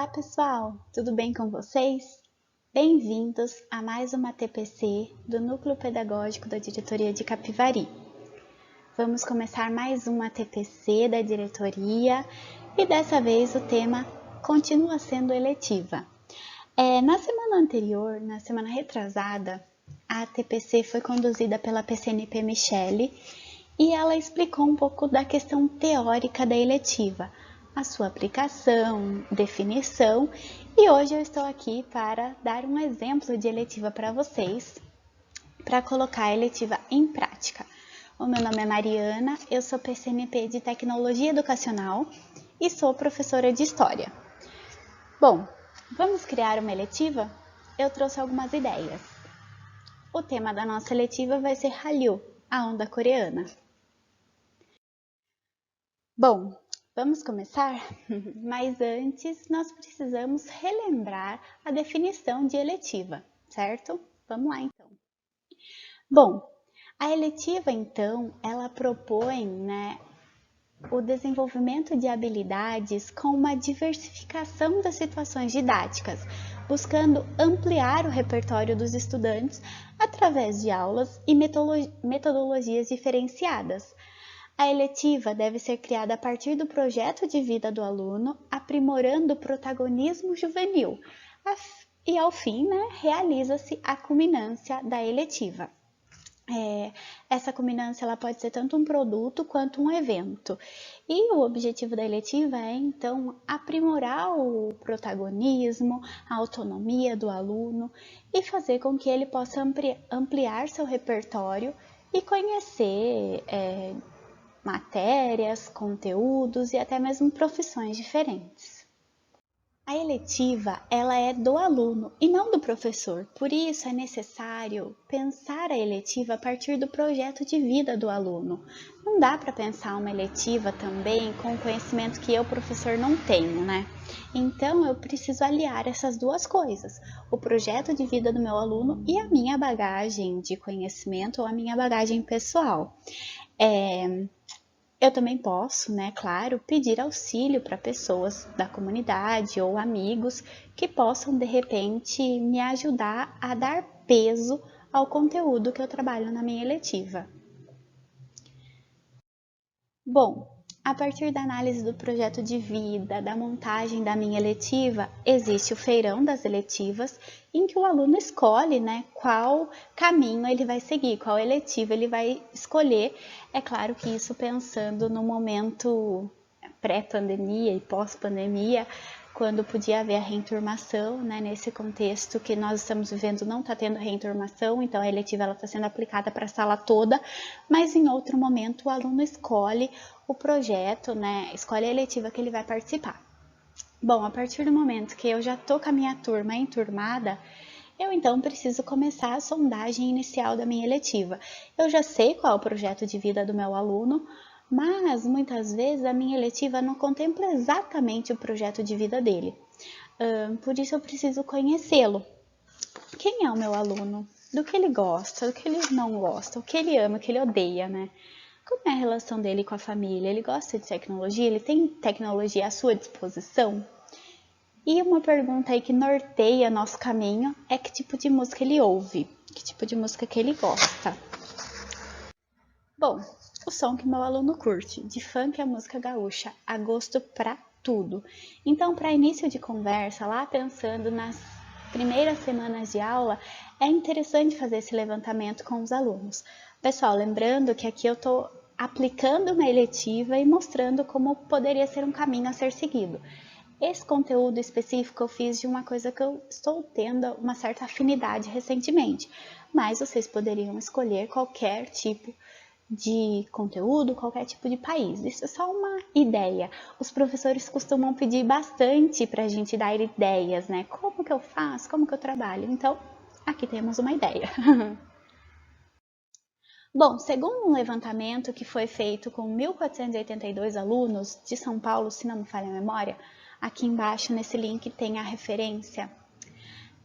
pessoal, tudo bem com vocês? Bem-vindos a mais uma TPC do Núcleo Pedagógico da Diretoria de Capivari. Vamos começar mais uma TPC da diretoria e dessa vez o tema continua sendo eletiva. Na semana anterior, na semana retrasada, a TPC foi conduzida pela PCNP Michele e ela explicou um pouco da questão teórica da eletiva, a sua aplicação, definição, e hoje eu estou aqui para dar um exemplo de eletiva para vocês, para colocar a eletiva em prática. O meu nome é Mariana, eu sou PCNP de Tecnologia Educacional e sou professora de História. Bom, vamos criar uma eletiva? Eu trouxe algumas ideias. O tema da nossa eletiva vai ser Hallyu, a onda coreana. Bom, vamos começar? Mas antes, nós precisamos relembrar a definição de eletiva, certo? Vamos lá, então. Bom, a eletiva, então, ela propõe, o desenvolvimento de habilidades com uma diversificação das situações didáticas, buscando ampliar o repertório dos estudantes através de aulas e metodologias diferenciadas. A eletiva deve ser criada a partir do projeto de vida do aluno, aprimorando o protagonismo juvenil. E, ao fim, realiza-se a culminância da eletiva. Essa culminância ela pode ser tanto um produto quanto um evento. E o objetivo da eletiva é, então, aprimorar o protagonismo, a autonomia do aluno e fazer com que ele possa ampliar seu repertório e conhecer matérias, conteúdos e até mesmo profissões diferentes. A eletiva, ela é do aluno e não do professor, por isso é necessário pensar a eletiva a partir do projeto de vida do aluno. Não dá para pensar uma eletiva também com o conhecimento que eu, professor, não tenho, Então, eu preciso aliar essas duas coisas, o projeto de vida do meu aluno e a minha bagagem de conhecimento ou a minha bagagem pessoal. Eu também posso, claro, pedir auxílio para pessoas da comunidade ou amigos que possam, de repente, me ajudar a dar peso ao conteúdo que eu trabalho na minha eletiva. Bom, a partir da análise do projeto de vida, da montagem da minha eletiva, existe o feirão das eletivas, em que o aluno escolhe, qual caminho ele vai seguir, qual eletiva ele vai escolher. É claro que isso pensando no momento pré-pandemia e pós-pandemia, quando podia haver a reenturmação, nesse contexto que nós estamos vivendo não está tendo reenturmação, então a eletiva está sendo aplicada para a sala toda, mas em outro momento o aluno escolhe o projeto, escolhe a eletiva que ele vai participar. Bom, a partir do momento que eu já estou com a minha turma enturmada, eu então preciso começar a sondagem inicial da minha eletiva. Eu já sei qual é o projeto de vida do meu aluno, mas muitas vezes a minha eletiva não contempla exatamente o projeto de vida dele. Por isso eu preciso conhecê-lo. Quem é o meu aluno? Do que ele gosta, do que ele não gosta, o que ele ama, o que ele odeia, Como é a relação dele com a família? Ele gosta de tecnologia? Ele tem tecnologia à sua disposição? E uma pergunta aí que norteia nosso caminho é que tipo de música ele ouve, que tipo de música que ele gosta. Bom, o som que meu aluno curte, de funk a música gaúcha, há gosto pra tudo. Então, para início de conversa, lá pensando nas primeiras semanas de aula, é interessante fazer esse levantamento com os alunos. Pessoal, lembrando que aqui eu estou aplicando uma eletiva e mostrando como poderia ser um caminho a ser seguido. Esse conteúdo específico eu fiz de uma coisa que eu estou tendo uma certa afinidade recentemente, mas vocês poderiam escolher qualquer tipo de conteúdo, qualquer tipo de país. Isso é só uma ideia. Os professores costumam pedir bastante para a gente dar ideias, Como que eu faço? Como que eu trabalho? Então, aqui temos uma ideia. Bom, segundo um levantamento que foi feito com 1.482 alunos de São Paulo, se não me falha a memória, aqui embaixo nesse link tem a referência.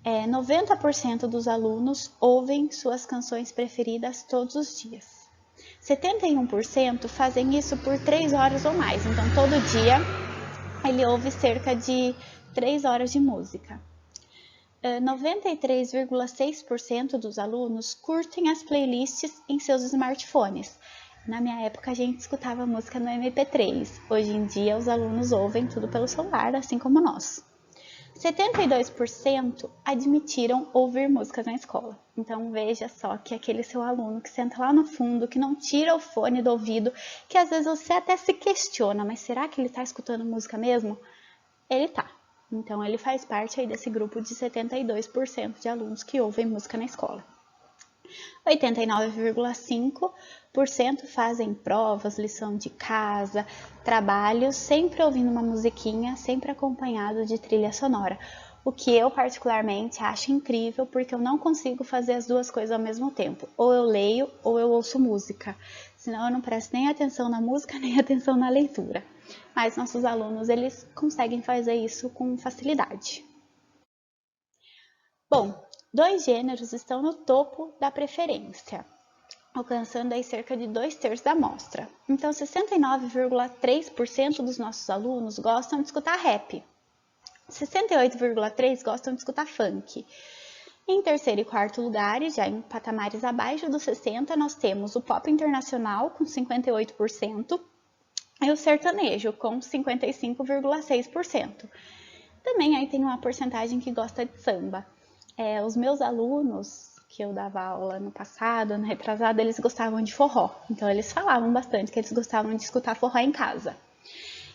90% dos alunos ouvem suas canções preferidas todos os dias. 71% fazem isso por 3 horas ou mais, então todo dia ele ouve cerca de 3 horas de música. 93,6% dos alunos curtem as playlists em seus smartphones. Na minha época, a gente escutava música no MP3. Hoje em dia, os alunos ouvem tudo pelo celular, assim como nós. 72% admitiram ouvir músicas na escola. Então, veja só que aquele seu aluno que senta lá no fundo, que não tira o fone do ouvido, que às vezes você até se questiona, mas será que ele está escutando música mesmo? Ele tá. Então, ele faz parte aí desse grupo de 72% de alunos que ouvem música na escola. 89,5% fazem provas, lição de casa, trabalhos, sempre ouvindo uma musiquinha, sempre acompanhado de trilha sonora. O que eu particularmente acho incrível, porque eu não consigo fazer as duas coisas ao mesmo tempo. Ou eu leio ou eu ouço música. Senão eu não presto nem atenção na música, nem atenção na leitura. Mas nossos alunos, eles conseguem fazer isso com facilidade. Bom, 2 gêneros estão no topo da preferência, alcançando aí cerca de 2/3 da amostra. Então, 69,3% dos nossos alunos gostam de escutar rap. 68,3% gostam de escutar funk. Em terceiro e quarto lugares, já em patamares abaixo dos 60%, nós temos o pop internacional com 58% e o sertanejo com 55,6%. Também aí tem uma porcentagem que gosta de samba. Os meus alunos, que eu dava aula no passado, no retrasado, eles gostavam de forró. Então, eles falavam bastante que eles gostavam de escutar forró em casa.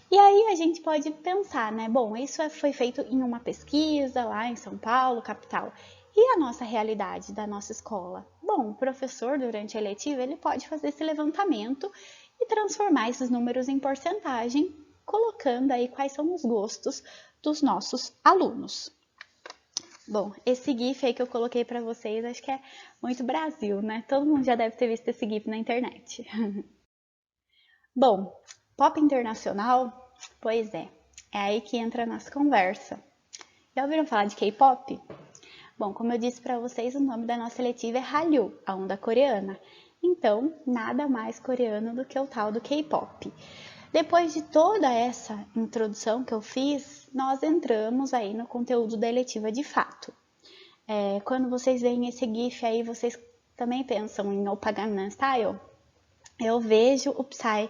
E aí a gente pode pensar, né? Bom, isso foi feito em uma pesquisa lá em São Paulo, capital. E a nossa realidade da nossa escola? Bom, o professor, durante a eletiva, ele pode fazer esse levantamento e transformar esses números em porcentagem, colocando aí quais são os gostos dos nossos alunos. Bom, esse GIF aí que eu coloquei para vocês, acho que é muito Brasil, né? Todo mundo já deve ter visto esse GIF na internet. Bom, pop internacional, pois é aí que entra a nossa conversa. Já ouviram falar de K-pop? Bom, como eu disse para vocês, o nome da nossa eletiva é Hallyu, a onda coreana. Então, nada mais coreano do que o tal do K-pop. Depois de toda essa introdução que eu fiz, nós entramos aí no conteúdo da eletiva de fato. Quando vocês veem esse GIF aí, vocês também pensam em Oppa Gangnam Style? Eu vejo o Psy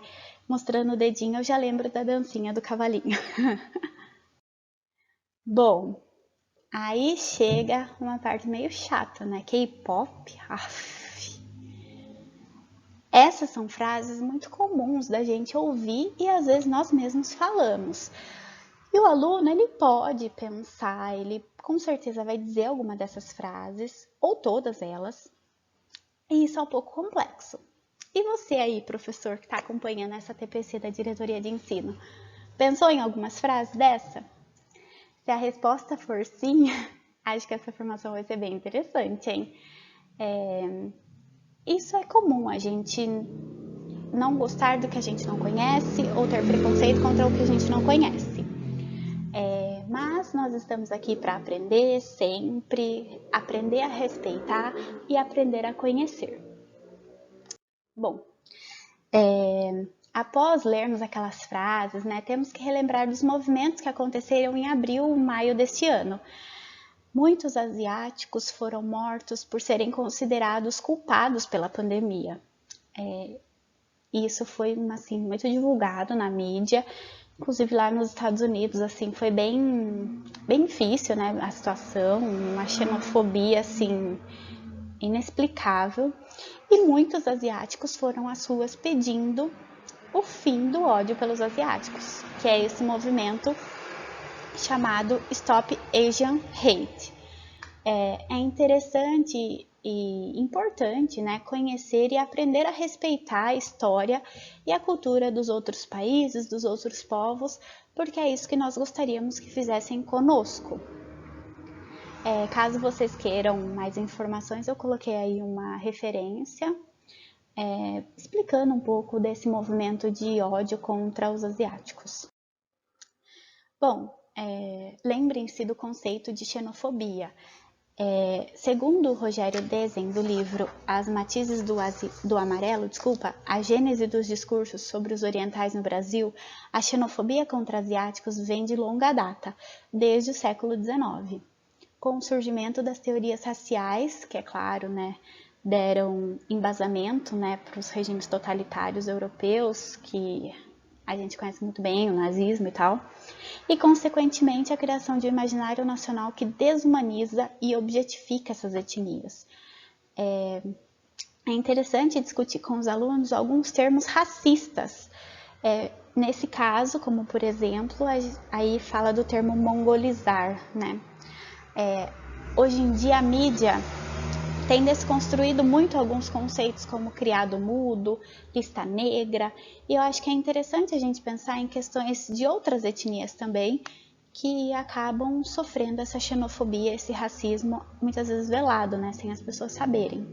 mostrando o dedinho, eu já lembro da dancinha do cavalinho. Bom, aí chega uma parte meio chata, né? K-pop, Essas são frases muito comuns da gente ouvir e às vezes nós mesmos falamos. E o aluno, ele pode pensar, ele com certeza vai dizer alguma dessas frases, ou todas elas, e isso é um pouco complexo. E você aí, professor, que está acompanhando essa TPC da Diretoria de Ensino, pensou em algumas frases dessa? Se a resposta for sim, acho que essa formação vai ser bem interessante, hein? Isso é comum, a gente não gostar do que a gente não conhece ou ter preconceito contra o que a gente não conhece. Mas nós estamos aqui para aprender sempre, aprender a respeitar e aprender a conhecer. Bom, após lermos aquelas frases, né, temos que relembrar dos movimentos que aconteceram em abril e maio deste ano. Muitos asiáticos foram mortos por serem considerados culpados pela pandemia. Isso foi assim, muito divulgado na mídia, inclusive lá nos Estados Unidos, assim, foi bem difícil, né, a situação, uma xenofobia, assim, inexplicável. E muitos asiáticos foram às ruas pedindo o fim do ódio pelos asiáticos, que é esse movimento chamado Stop Asian Hate. É interessante e importante, né, conhecer e aprender a respeitar a história e a cultura dos outros países, dos outros povos, porque é isso que nós gostaríamos que fizessem conosco. Caso vocês queiram mais informações, eu coloquei aí uma referência explicando um pouco desse movimento de ódio contra os asiáticos. Bom, lembrem-se do conceito de xenofobia. Segundo Rogério Dezen, do livro As Matizes do Amarelo, A Gênese dos Discursos sobre os Orientais no Brasil, a xenofobia contra asiáticos vem de longa data, desde o século XIX. Com o surgimento das teorias raciais, que é claro, deram embasamento para os regimes totalitários europeus, que a gente conhece muito bem, o nazismo e tal, e, consequentemente, a criação de um imaginário nacional que desumaniza e objetifica essas etnias. É interessante discutir com os alunos alguns termos racistas. Nesse caso, como por exemplo, aí fala do termo mongolizar, hoje em dia a mídia tem desconstruído muito alguns conceitos como criado mudo, lista negra, e eu acho que é interessante a gente pensar em questões de outras etnias também, que acabam sofrendo essa xenofobia, esse racismo, muitas vezes velado, sem as pessoas saberem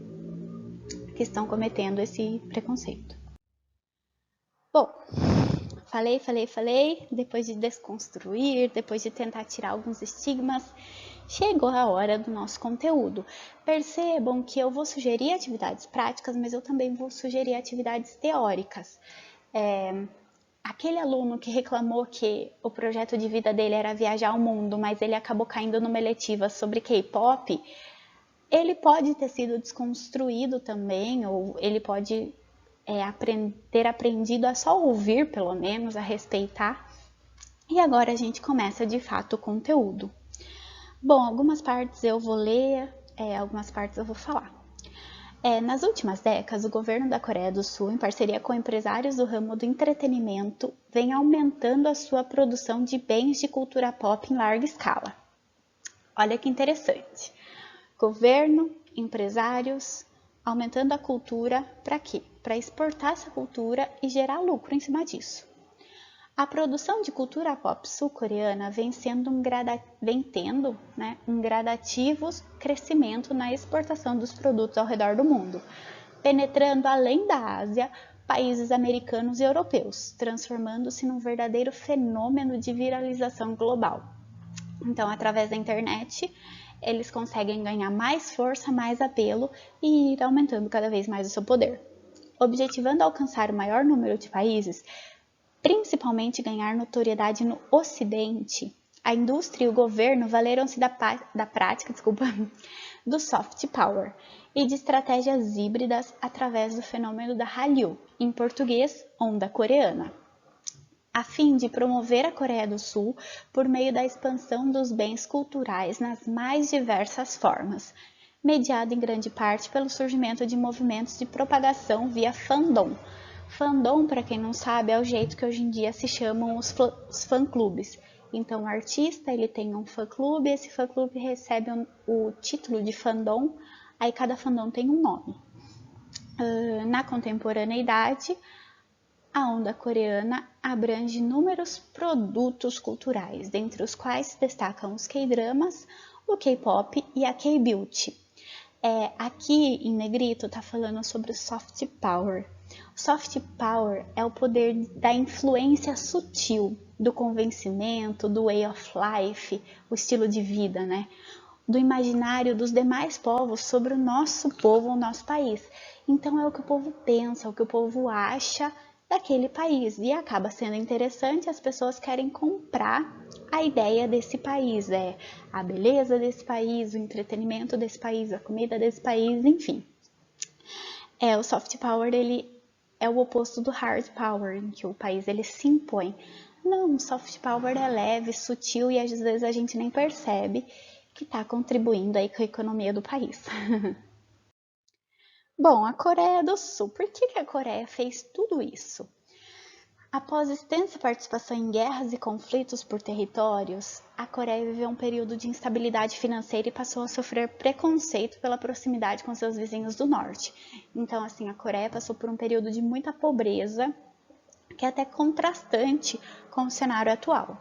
que estão cometendo esse preconceito. Bom, falei, depois de desconstruir, depois de tentar tirar alguns estigmas, chegou a hora do nosso conteúdo. Percebam que eu vou sugerir atividades práticas, mas eu também vou sugerir atividades teóricas. Aquele aluno que reclamou que o projeto de vida dele era viajar ao mundo, mas ele acabou caindo numa eletiva sobre K-pop, ele pode ter sido desconstruído também, ou ele pode ter aprendido a só ouvir, pelo menos, a respeitar. E agora a gente começa de fato o conteúdo. Bom, algumas partes eu vou ler, algumas partes eu vou falar. Nas últimas décadas, o governo da Coreia do Sul, em parceria com empresários do ramo do entretenimento, vem aumentando a sua produção de bens de cultura pop em larga escala. Olha que interessante. Governo, empresários, aumentando a cultura para quê? Para exportar essa cultura e gerar lucro em cima disso. A produção de cultura pop sul-coreana vem tendo um gradativo crescimento na exportação dos produtos ao redor do mundo, penetrando além da Ásia, países americanos e europeus, transformando-se num verdadeiro fenômeno de viralização global. Então, através da internet, eles conseguem ganhar mais força, mais apelo e ir aumentando cada vez mais o seu poder. Objetivando alcançar o maior número de países, principalmente ganhar notoriedade no Ocidente, a indústria e o governo valeram-se da prática do soft power e de estratégias híbridas através do fenômeno da Hallyu, em português, onda coreana, a fim de promover a Coreia do Sul por meio da expansão dos bens culturais nas mais diversas formas, mediado em grande parte pelo surgimento de movimentos de propagação via fandom. Fandom, para quem não sabe, é o jeito que hoje em dia se chamam os fã-clubes. Então, o artista ele tem um fã-clube, esse fã-clube recebe o título de fandom, aí cada fandom tem um nome. Na contemporaneidade, a onda coreana abrange inúmeros produtos culturais, dentre os quais se destacam os K-dramas, o K-pop e a K-beauty. Aqui em negrito está falando sobre o soft power. O soft power é o poder da influência sutil, do convencimento, do way of life, o estilo de vida, do imaginário dos demais povos sobre o nosso povo, o nosso país. Então é o que o povo pensa, o que o povo acha daquele país. E acaba sendo interessante, as pessoas querem comprar a ideia desse país, a beleza desse país, o entretenimento desse país, a comida desse país, enfim. O soft power, ele é o oposto do hard power, em que o país ele se impõe. Não, o soft power é leve, sutil e às vezes a gente nem percebe que está contribuindo aí com a economia do país. Bom, a Coreia do Sul. Por que a Coreia fez tudo isso? Após extensa participação em guerras e conflitos por territórios, a Coreia viveu um período de instabilidade financeira e passou a sofrer preconceito pela proximidade com seus vizinhos do norte. Então, a Coreia passou por um período de muita pobreza, que é até contrastante com o cenário atual.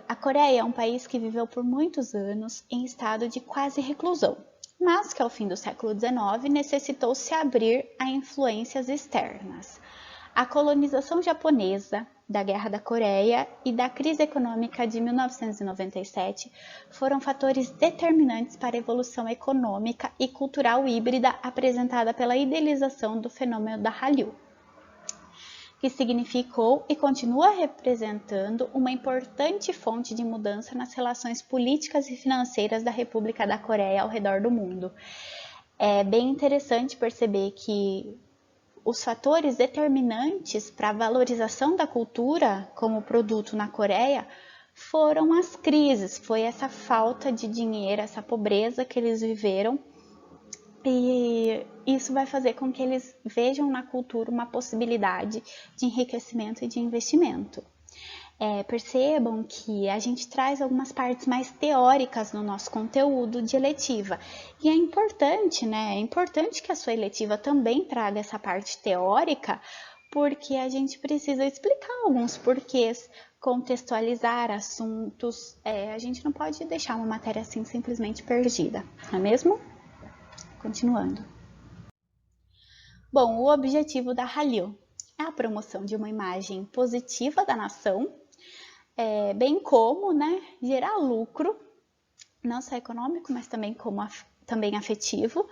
A Coreia é um país que viveu por muitos anos em estado de quase reclusão, mas que ao fim do século XIX necessitou se abrir a influências externas. A colonização japonesa, da Guerra da Coreia e da crise econômica de 1997 foram fatores determinantes para a evolução econômica e cultural híbrida apresentada pela idealização do fenômeno da Hallyu, que significou e continua representando uma importante fonte de mudança nas relações políticas e financeiras da República da Coreia ao redor do mundo. É bem interessante perceber que os fatores determinantes para a valorização da cultura como produto na Coreia foram as crises, foi essa falta de dinheiro, essa pobreza que eles viveram, e isso vai fazer com que eles vejam na cultura uma possibilidade de enriquecimento e de investimento. Percebam que a gente traz algumas partes mais teóricas no nosso conteúdo de eletiva. E é importante, né? É importante que a sua eletiva também traga essa parte teórica, porque a gente precisa explicar alguns porquês, contextualizar assuntos. A gente não pode deixar uma matéria assim simplesmente perdida, não é mesmo? Continuando. Bom, o objetivo da Hallyu é a promoção de uma imagem positiva da nação, bem como, né, gerar lucro, não só econômico, mas também afetivo,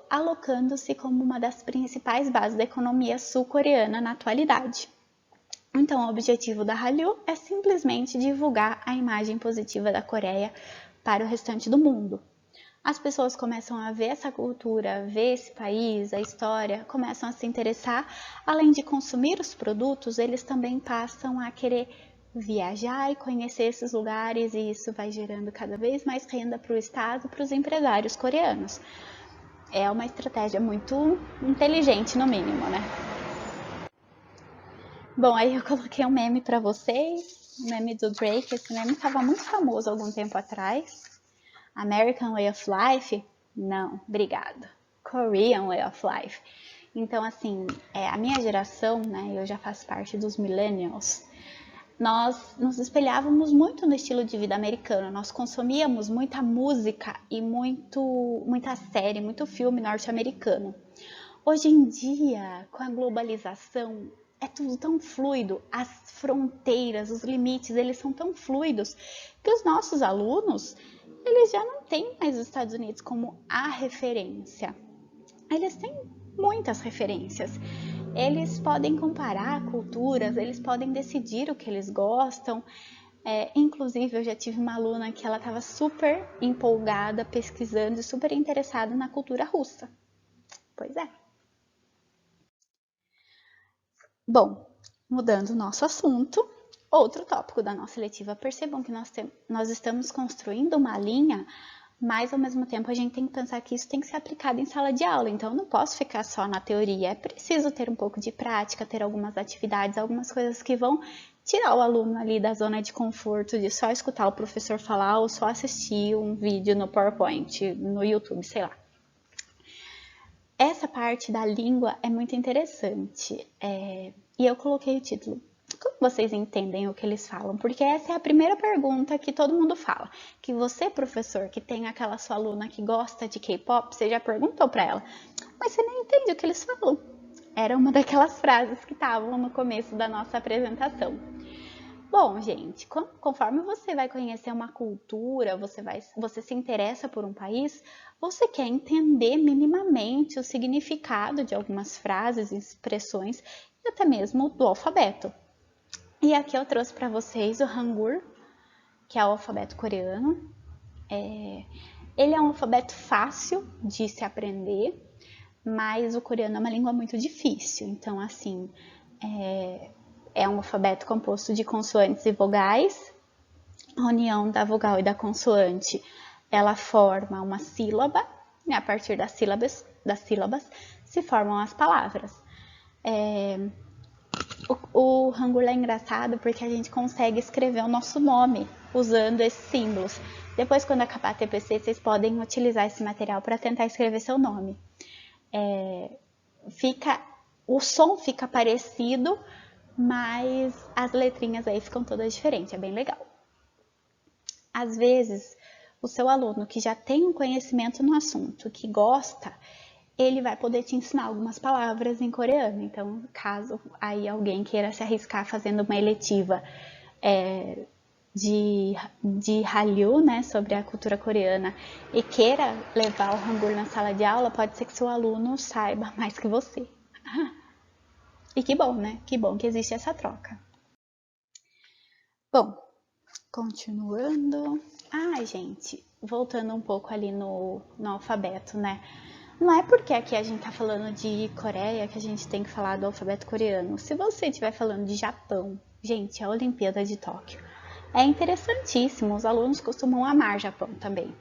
alocando-se como uma das principais bases da economia sul-coreana na atualidade. Então, o objetivo da Hallyu é simplesmente divulgar a imagem positiva da Coreia para o restante do mundo. As pessoas começam a ver essa cultura, ver esse país, a história, começam a se interessar. Além de consumir os produtos, eles também passam a querer viajar e conhecer esses lugares, e isso vai gerando cada vez mais renda para o Estado, para os empresários coreanos. É uma estratégia muito inteligente, no mínimo, né? Bom, aí eu coloquei um meme para vocês, o meme do Drake. Esse meme estava muito famoso há algum tempo atrás. American Way of Life? Não, obrigado. Korean Way of Life. Então, assim, a minha geração, né, eu já faço parte dos millennials, nós nos espelhávamos muito no estilo de vida americano, nós consumíamos muita música e muita série, muito filme norte-americano. Hoje em dia, com a globalização, é tudo tão fluido, as fronteiras, os limites, eles são tão fluidos que os nossos alunos, eles já não têm mais os Estados Unidos como a referência. Eles têm muitas referências. Eles podem comparar culturas, eles podem decidir o que eles gostam. Inclusive, eu já tive uma aluna que ela estava super empolgada, pesquisando e super interessada na cultura russa. Pois é. Bom, mudando o nosso assunto, outro tópico da nossa letiva. Percebam que nós estamos construindo uma linha, mas ao mesmo tempo a gente tem que pensar que isso tem que ser aplicado em sala de aula, então eu não posso ficar só na teoria, é preciso ter um pouco de prática, ter algumas atividades, algumas coisas que vão tirar o aluno ali da zona de conforto de só escutar o professor falar ou só assistir um vídeo no PowerPoint, no YouTube, sei lá. Essa parte da língua é muito interessante, e eu coloquei o título. Como vocês entendem o que eles falam? Porque essa é a primeira pergunta que todo mundo fala. Que você, professor, que tem aquela sua aluna que gosta de K-pop, você já perguntou para ela, mas você não entende o que eles falam. Era uma daquelas frases que estavam no começo da nossa apresentação. Bom, gente, conforme você vai conhecer uma cultura, você se interessa por um país, você quer entender minimamente o significado de algumas frases, expressões e até mesmo do alfabeto. E aqui eu trouxe para vocês o Hangul, que é o alfabeto coreano. Ele é um alfabeto fácil de se aprender, mas o coreano é uma língua muito difícil. Então, assim, é um alfabeto composto de consoantes e vogais. A união da vogal e da consoante, ela forma uma sílaba, e a partir das sílabas se formam as palavras. O Hangul é engraçado porque a gente consegue escrever o nosso nome usando esses símbolos. Depois, quando acabar a TPC, vocês podem utilizar esse material para tentar escrever seu nome. O som fica parecido, mas as letrinhas aí ficam todas diferentes, é bem legal. Às vezes, o seu aluno que já tem um conhecimento no assunto, que gosta, ele vai poder te ensinar algumas palavras em coreano. Então, caso aí alguém queira se arriscar fazendo uma eletiva de Hallyu, né, sobre a cultura coreana, e queira levar o Hangul na sala de aula, pode ser que seu aluno saiba mais que você. E que bom, né? Que bom que existe essa troca. Bom, continuando. Gente, voltando um pouco ali no alfabeto, né? Não é porque aqui a gente tá falando de Coreia que a gente tem que falar do alfabeto coreano. Se você estiver falando de Japão, gente, a Olimpíada de Tóquio é interessantíssimo. Os alunos costumam amar Japão também.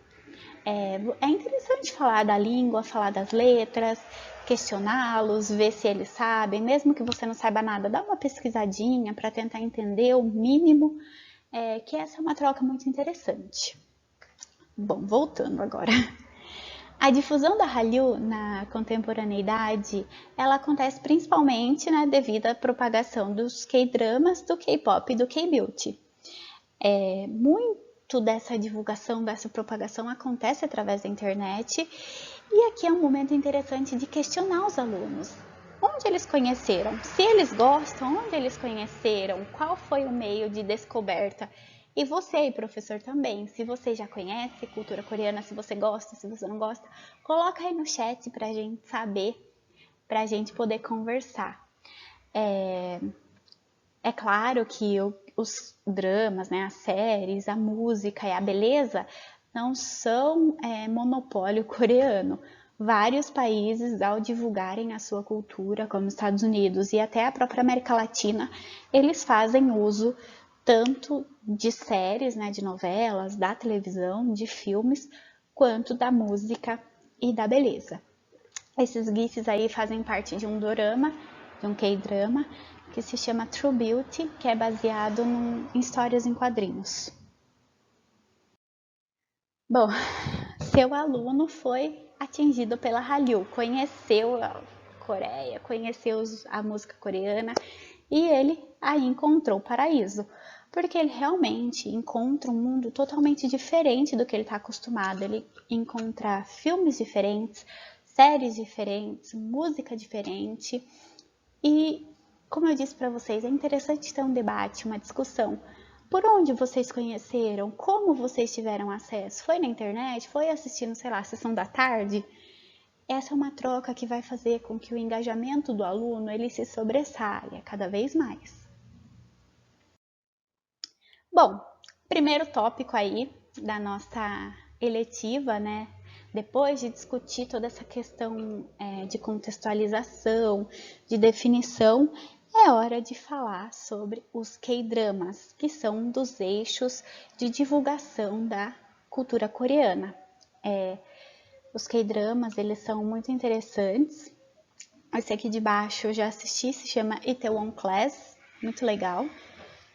É interessante falar da língua, falar das letras, questioná-los, ver se eles sabem, mesmo que você não saiba nada, dá uma pesquisadinha para tentar entender o mínimo, que essa é uma troca muito interessante. Bom, voltando agora. A difusão da Hallyu na contemporaneidade, ela acontece principalmente, né, devido à propagação dos K-dramas, do K-pop e do K-beauty. Muito dessa divulgação, dessa propagação acontece através da internet, e aqui é um momento interessante de questionar os alunos. Onde eles conheceram? Se eles gostam, onde eles conheceram? Qual foi o meio de descoberta? E você, professor, também, se você já conhece cultura coreana, se você gosta, se você não gosta, coloca aí no chat pra gente saber, pra gente poder conversar. É claro que os dramas, né, as séries, a música e a beleza não são monopólio coreano. Vários países, ao divulgarem a sua cultura, como Estados Unidos e até a própria América Latina, eles fazem uso tanto de séries, né, de novelas, da televisão, de filmes, quanto da música e da beleza. Esses GIFs aí fazem parte de um dorama, de um K-drama, que se chama True Beauty, que é baseado em histórias em quadrinhos. Bom, seu aluno foi atingido pela Hallyu, conheceu a Coreia, conheceu a música coreana e ele aí encontrou o paraíso, porque ele realmente encontra um mundo totalmente diferente do que ele está acostumado. Ele encontra filmes diferentes, séries diferentes, música diferente e, como eu disse para vocês, é interessante ter um debate, uma discussão. Por onde vocês conheceram? Como vocês tiveram acesso? Foi na internet? Foi assistindo, sei lá, a sessão da tarde? Essa é uma troca que vai fazer com que o engajamento do aluno ele se sobressaia cada vez mais. Bom, primeiro tópico aí da nossa eletiva, né? Depois de discutir toda essa questão de contextualização, de definição, é hora de falar sobre os K-dramas, que são um dos eixos de divulgação da cultura coreana. Os K-dramas, eles são muito interessantes. Esse aqui de baixo eu já assisti, se chama Itaewon Class, muito legal.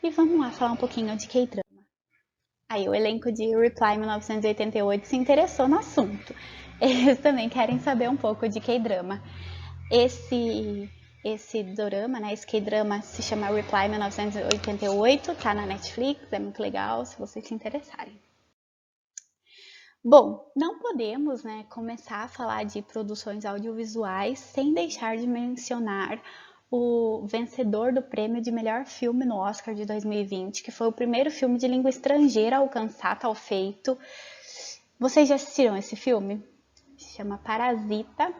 E vamos lá falar um pouquinho de K-drama. Aí o elenco de Reply 1988 se interessou no assunto. Eles também querem saber um pouco de K-drama. Esse dorama, né, esse K-drama se chama Reply 1988, tá na Netflix, é muito legal se vocês se interessarem. Bom, não podemos, né, começar a falar de produções audiovisuais sem deixar de mencionar o vencedor do prêmio de melhor filme no Oscar de 2020, que foi o primeiro filme de língua estrangeira a alcançar tal feito. Vocês já assistiram esse filme? Se chama Parasita.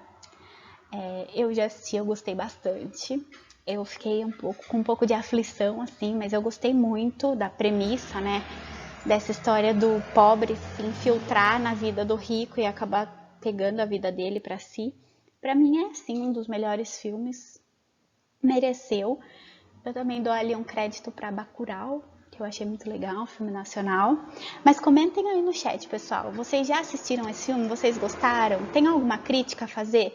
Eu já assisti, eu gostei bastante. Eu fiquei com um pouco de aflição, assim, mas eu gostei muito da premissa, né? Dessa história do pobre se infiltrar na vida do rico e acabar pegando a vida dele para si. Para mim é, sim, um dos melhores filmes. Mereceu. Eu também dou ali um crédito para Bacurau, que eu achei muito legal, um filme nacional. Mas comentem aí no chat, pessoal. Vocês já assistiram esse filme? Vocês gostaram? Tem alguma crítica a fazer?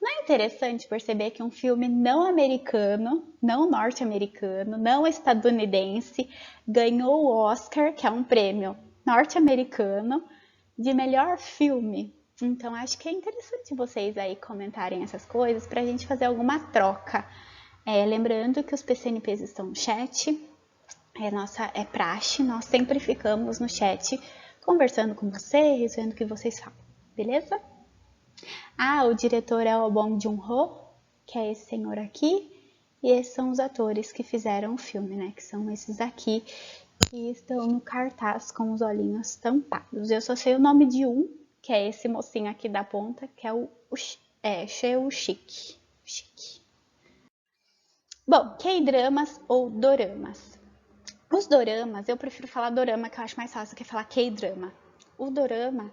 Não é interessante perceber que um filme não americano, não norte-americano, não estadunidense, ganhou o Oscar, que é um prêmio norte-americano, de melhor filme? Então, acho que é interessante vocês aí comentarem essas coisas para a gente fazer alguma troca. Lembrando que os PCNPs estão no chat, é praxe, nós sempre ficamos no chat conversando com vocês, vendo o que vocês falam, beleza? O diretor é o Bong Joon-ho, que é esse senhor aqui, e esses são os atores que fizeram o filme, né? Que são esses aqui, que estão no cartaz com os olhinhos tampados. Eu só sei o nome de um, que é esse mocinho aqui da ponta, que é o Sheo-shik. Bom, K-dramas ou doramas. Os doramas, eu prefiro falar dorama, que eu acho mais fácil do que falar K-drama. O dorama,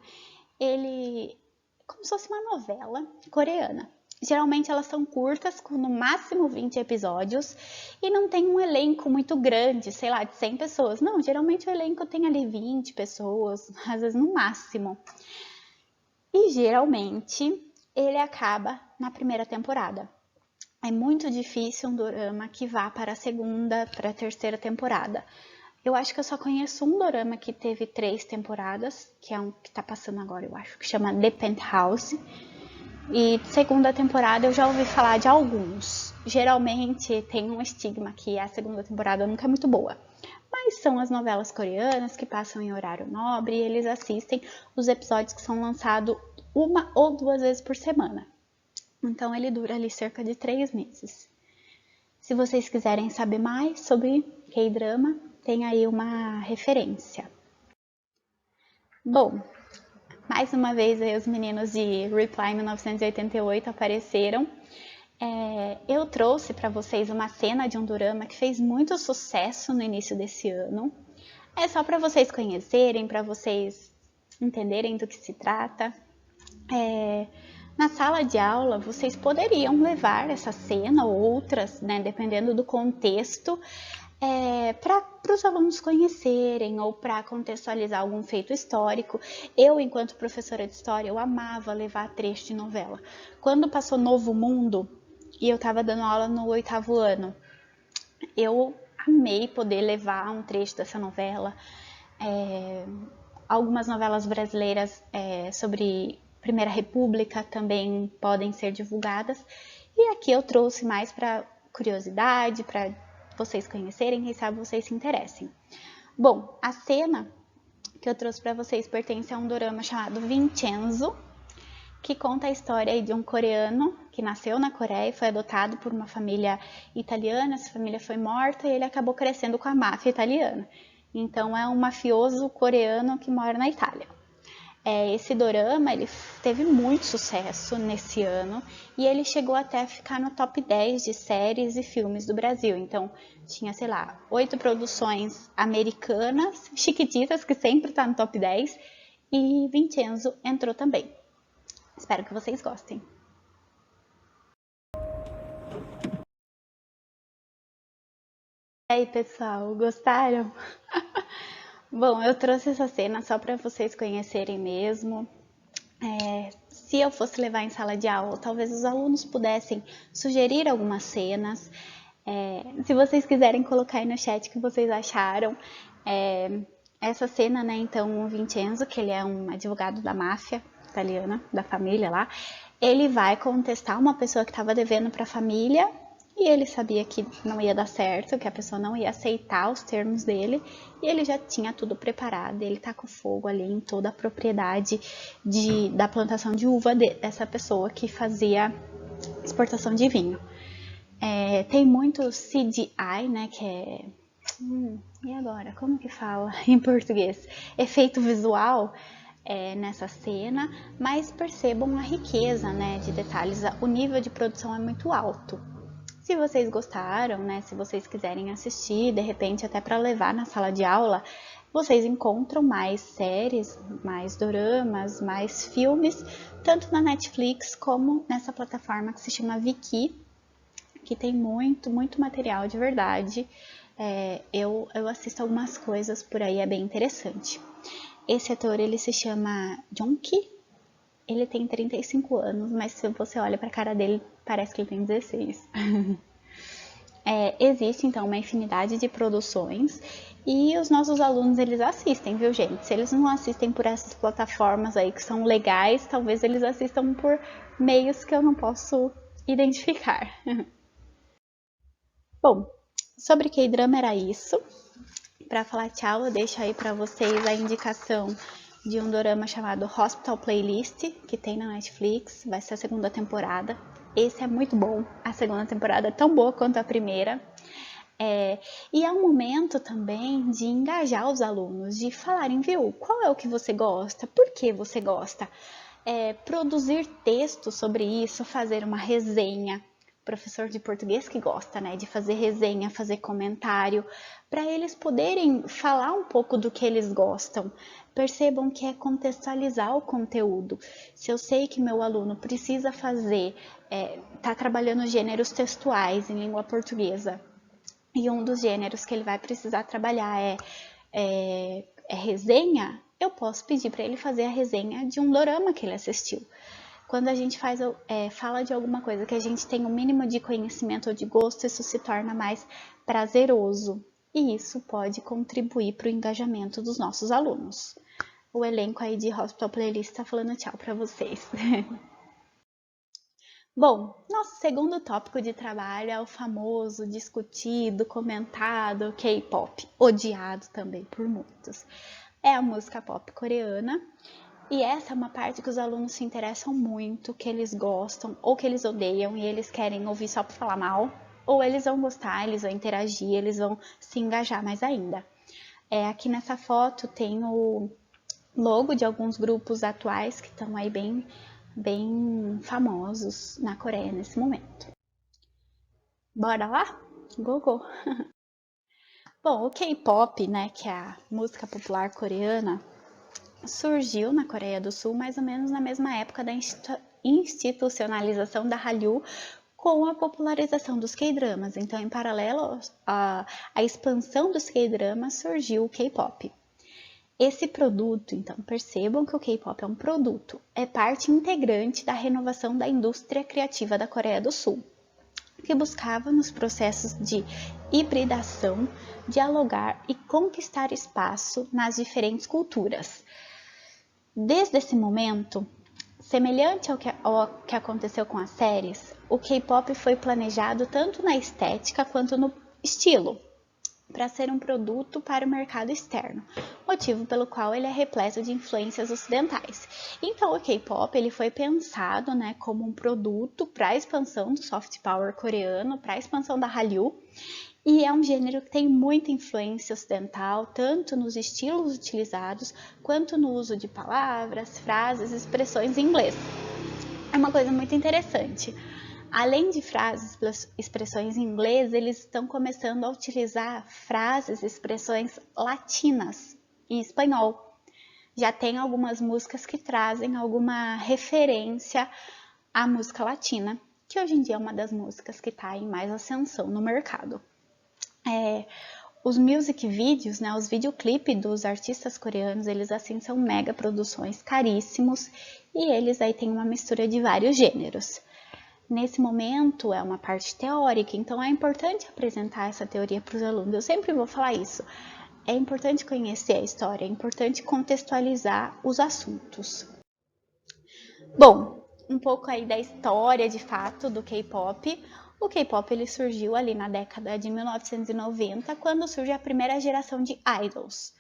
ele é como se fosse uma novela coreana. Geralmente elas são curtas, com no máximo 20 episódios, e não tem um elenco muito grande, sei lá, de 100 pessoas. Não, geralmente o elenco tem ali 20 pessoas, às vezes no máximo. E geralmente ele acaba na primeira temporada. É muito difícil um dorama que vá para a segunda, para a terceira temporada. Eu acho que eu só conheço um dorama que teve 3 temporadas, que é um que tá passando agora, eu acho, que chama The Penthouse. E segunda temporada eu já ouvi falar de alguns. Geralmente tem um estigma que a segunda temporada nunca é muito boa. Mas são as novelas coreanas que passam em horário nobre e eles assistem os episódios que são lançados 1 ou 2 vezes por semana. Então ele dura ali cerca de 3 meses. Se vocês quiserem saber mais sobre K-drama, tem aí uma referência. Bom, mais uma vez aí os meninos de Reply 1988 apareceram. Eu trouxe para vocês uma cena de um dorama que fez muito sucesso no início desse ano. É só para vocês conhecerem, para vocês entenderem do que se trata. Na sala de aula, vocês poderiam levar essa cena ou outras, né, dependendo do contexto, para os alunos conhecerem ou para contextualizar algum feito histórico. Eu, enquanto professora de história, eu amava levar trecho de novela. Quando passou Novo Mundo e eu estava dando aula no 8º ano, eu amei poder levar um trecho dessa novela. Algumas novelas brasileiras sobre Primeira República também podem ser divulgadas. E aqui eu trouxe mais para curiosidade, para vocês conhecerem, quem sabe vocês se interessem. Bom, a cena que eu trouxe para vocês pertence a um dorama chamado Vincenzo, que conta a história de um coreano que nasceu na Coreia e foi adotado por uma família italiana. Essa família foi morta e ele acabou crescendo com a máfia italiana. Então é um mafioso coreano que mora na Itália. Esse dorama ele teve muito sucesso nesse ano e ele chegou até a ficar no top 10 de séries e filmes do Brasil. Então tinha, sei lá, 8 produções americanas, chiquititas, que sempre está no top 10, e Vincenzo entrou também. Espero que vocês gostem. E aí, pessoal, gostaram? Bom, eu trouxe essa cena só para vocês conhecerem mesmo. Se eu fosse levar em sala de aula, talvez os alunos pudessem sugerir algumas cenas. Se vocês quiserem colocar aí no chat o que vocês acharam. Essa cena, né, então o Vincenzo, que ele é um advogado da máfia italiana, da família lá, ele vai contestar uma pessoa que estava devendo para a família e ele sabia que não ia dar certo, que a pessoa não ia aceitar os termos dele, e ele já tinha tudo preparado. Ele tá com fogo ali em toda a propriedade da plantação de uva dessa pessoa que fazia exportação de vinho. Tem muito CGI, né, que é... e agora? Como que fala em português? Efeito visual nessa cena, mas percebam a riqueza, né, de detalhes. O nível de produção é muito alto. Se vocês gostaram, né, se vocês quiserem assistir, de repente até para levar na sala de aula, vocês encontram mais séries, mais doramas, mais filmes, tanto na Netflix como nessa plataforma que se chama Viki, que tem muito, muito material de verdade. Eu assisto algumas coisas por aí, é bem interessante. Esse ator, ele se chama Jong-ki. Ele tem 35 anos, mas se você olha para a cara dele, parece que ele tem 16. Existe, então, uma infinidade de produções e os nossos alunos, eles assistem, viu, gente? Se eles não assistem por essas plataformas aí que são legais, talvez eles assistam por meios que eu não posso identificar. Bom, sobre K-drama era isso. Para falar tchau, eu deixo aí para vocês a indicação de um dorama chamado Hospital Playlist, que tem na Netflix, vai ser a segunda temporada. Esse é muito bom, a segunda temporada é tão boa quanto a primeira. E é um momento também de engajar os alunos, de falarem, viu, qual é o que você gosta, por que você gosta? Produzir texto sobre isso, fazer uma resenha. Professor de português que gosta, né, de fazer resenha, fazer comentário, para eles poderem falar um pouco do que eles gostam. Percebam que é contextualizar o conteúdo. Se eu sei que meu aluno precisa fazer, tá trabalhando gêneros textuais em língua portuguesa, e um dos gêneros que ele vai precisar trabalhar é resenha, eu posso pedir para ele fazer a resenha de um dorama que ele assistiu. Quando a gente fala de alguma coisa que a gente tem um mínimo de conhecimento ou de gosto, isso se torna mais prazeroso. E isso pode contribuir para o engajamento dos nossos alunos. O elenco aí de Hospital Playlist está falando tchau para vocês. Bom, nosso segundo tópico de trabalho é o famoso, discutido, comentado K-pop, odiado também por muitos. É a música pop coreana. E essa é uma parte que os alunos se interessam muito, que eles gostam ou que eles odeiam e eles querem ouvir só para falar mal, ou eles vão gostar, eles vão interagir, eles vão se engajar mais ainda. Aqui nessa foto tem o logo de alguns grupos atuais que estão aí bem famosos na Coreia nesse momento. Bora lá? Go, go! Bom, o K-pop, né, que é a música popular coreana, surgiu na Coreia do Sul mais ou menos na mesma época da institucionalização da Hallyu com a popularização dos K-dramas. Então, em paralelo à expansão dos K-dramas, surgiu o K-pop. Esse produto, então, percebam que o K-pop é um produto, é parte integrante da renovação da indústria criativa da Coreia do Sul, que buscava nos processos de hibridação, dialogar e conquistar espaço nas diferentes culturas. Desde esse momento, semelhante ao que aconteceu com as séries, o K-pop foi planejado tanto na estética quanto no estilo, para ser um produto para o mercado externo, motivo pelo qual ele é repleto de influências ocidentais. Então o K-pop ele foi pensado, né, como um produto para a expansão do soft power coreano, para a expansão da Hallyu, e é um gênero que tem muita influência ocidental, tanto nos estilos utilizados, quanto no uso de palavras, frases, expressões em inglês. É uma coisa muito interessante. Além de frases, expressões em inglês, eles estão começando a utilizar frases, expressões latinas em espanhol. Já tem algumas músicas que trazem alguma referência à música latina, que hoje em dia é uma das músicas que está em mais ascensão no mercado. Os music videos, né, os videoclipes dos artistas coreanos, eles assim são mega produções caríssimos e eles aí têm uma mistura de vários gêneros. Nesse momento é uma parte teórica, então é importante apresentar essa teoria para os alunos. Eu sempre vou falar isso. É importante conhecer a história, é importante contextualizar os assuntos. Bom, um pouco aí da história de fato do K-pop. O K-pop ele surgiu ali na década de 1990, quando surge a primeira geração de idols.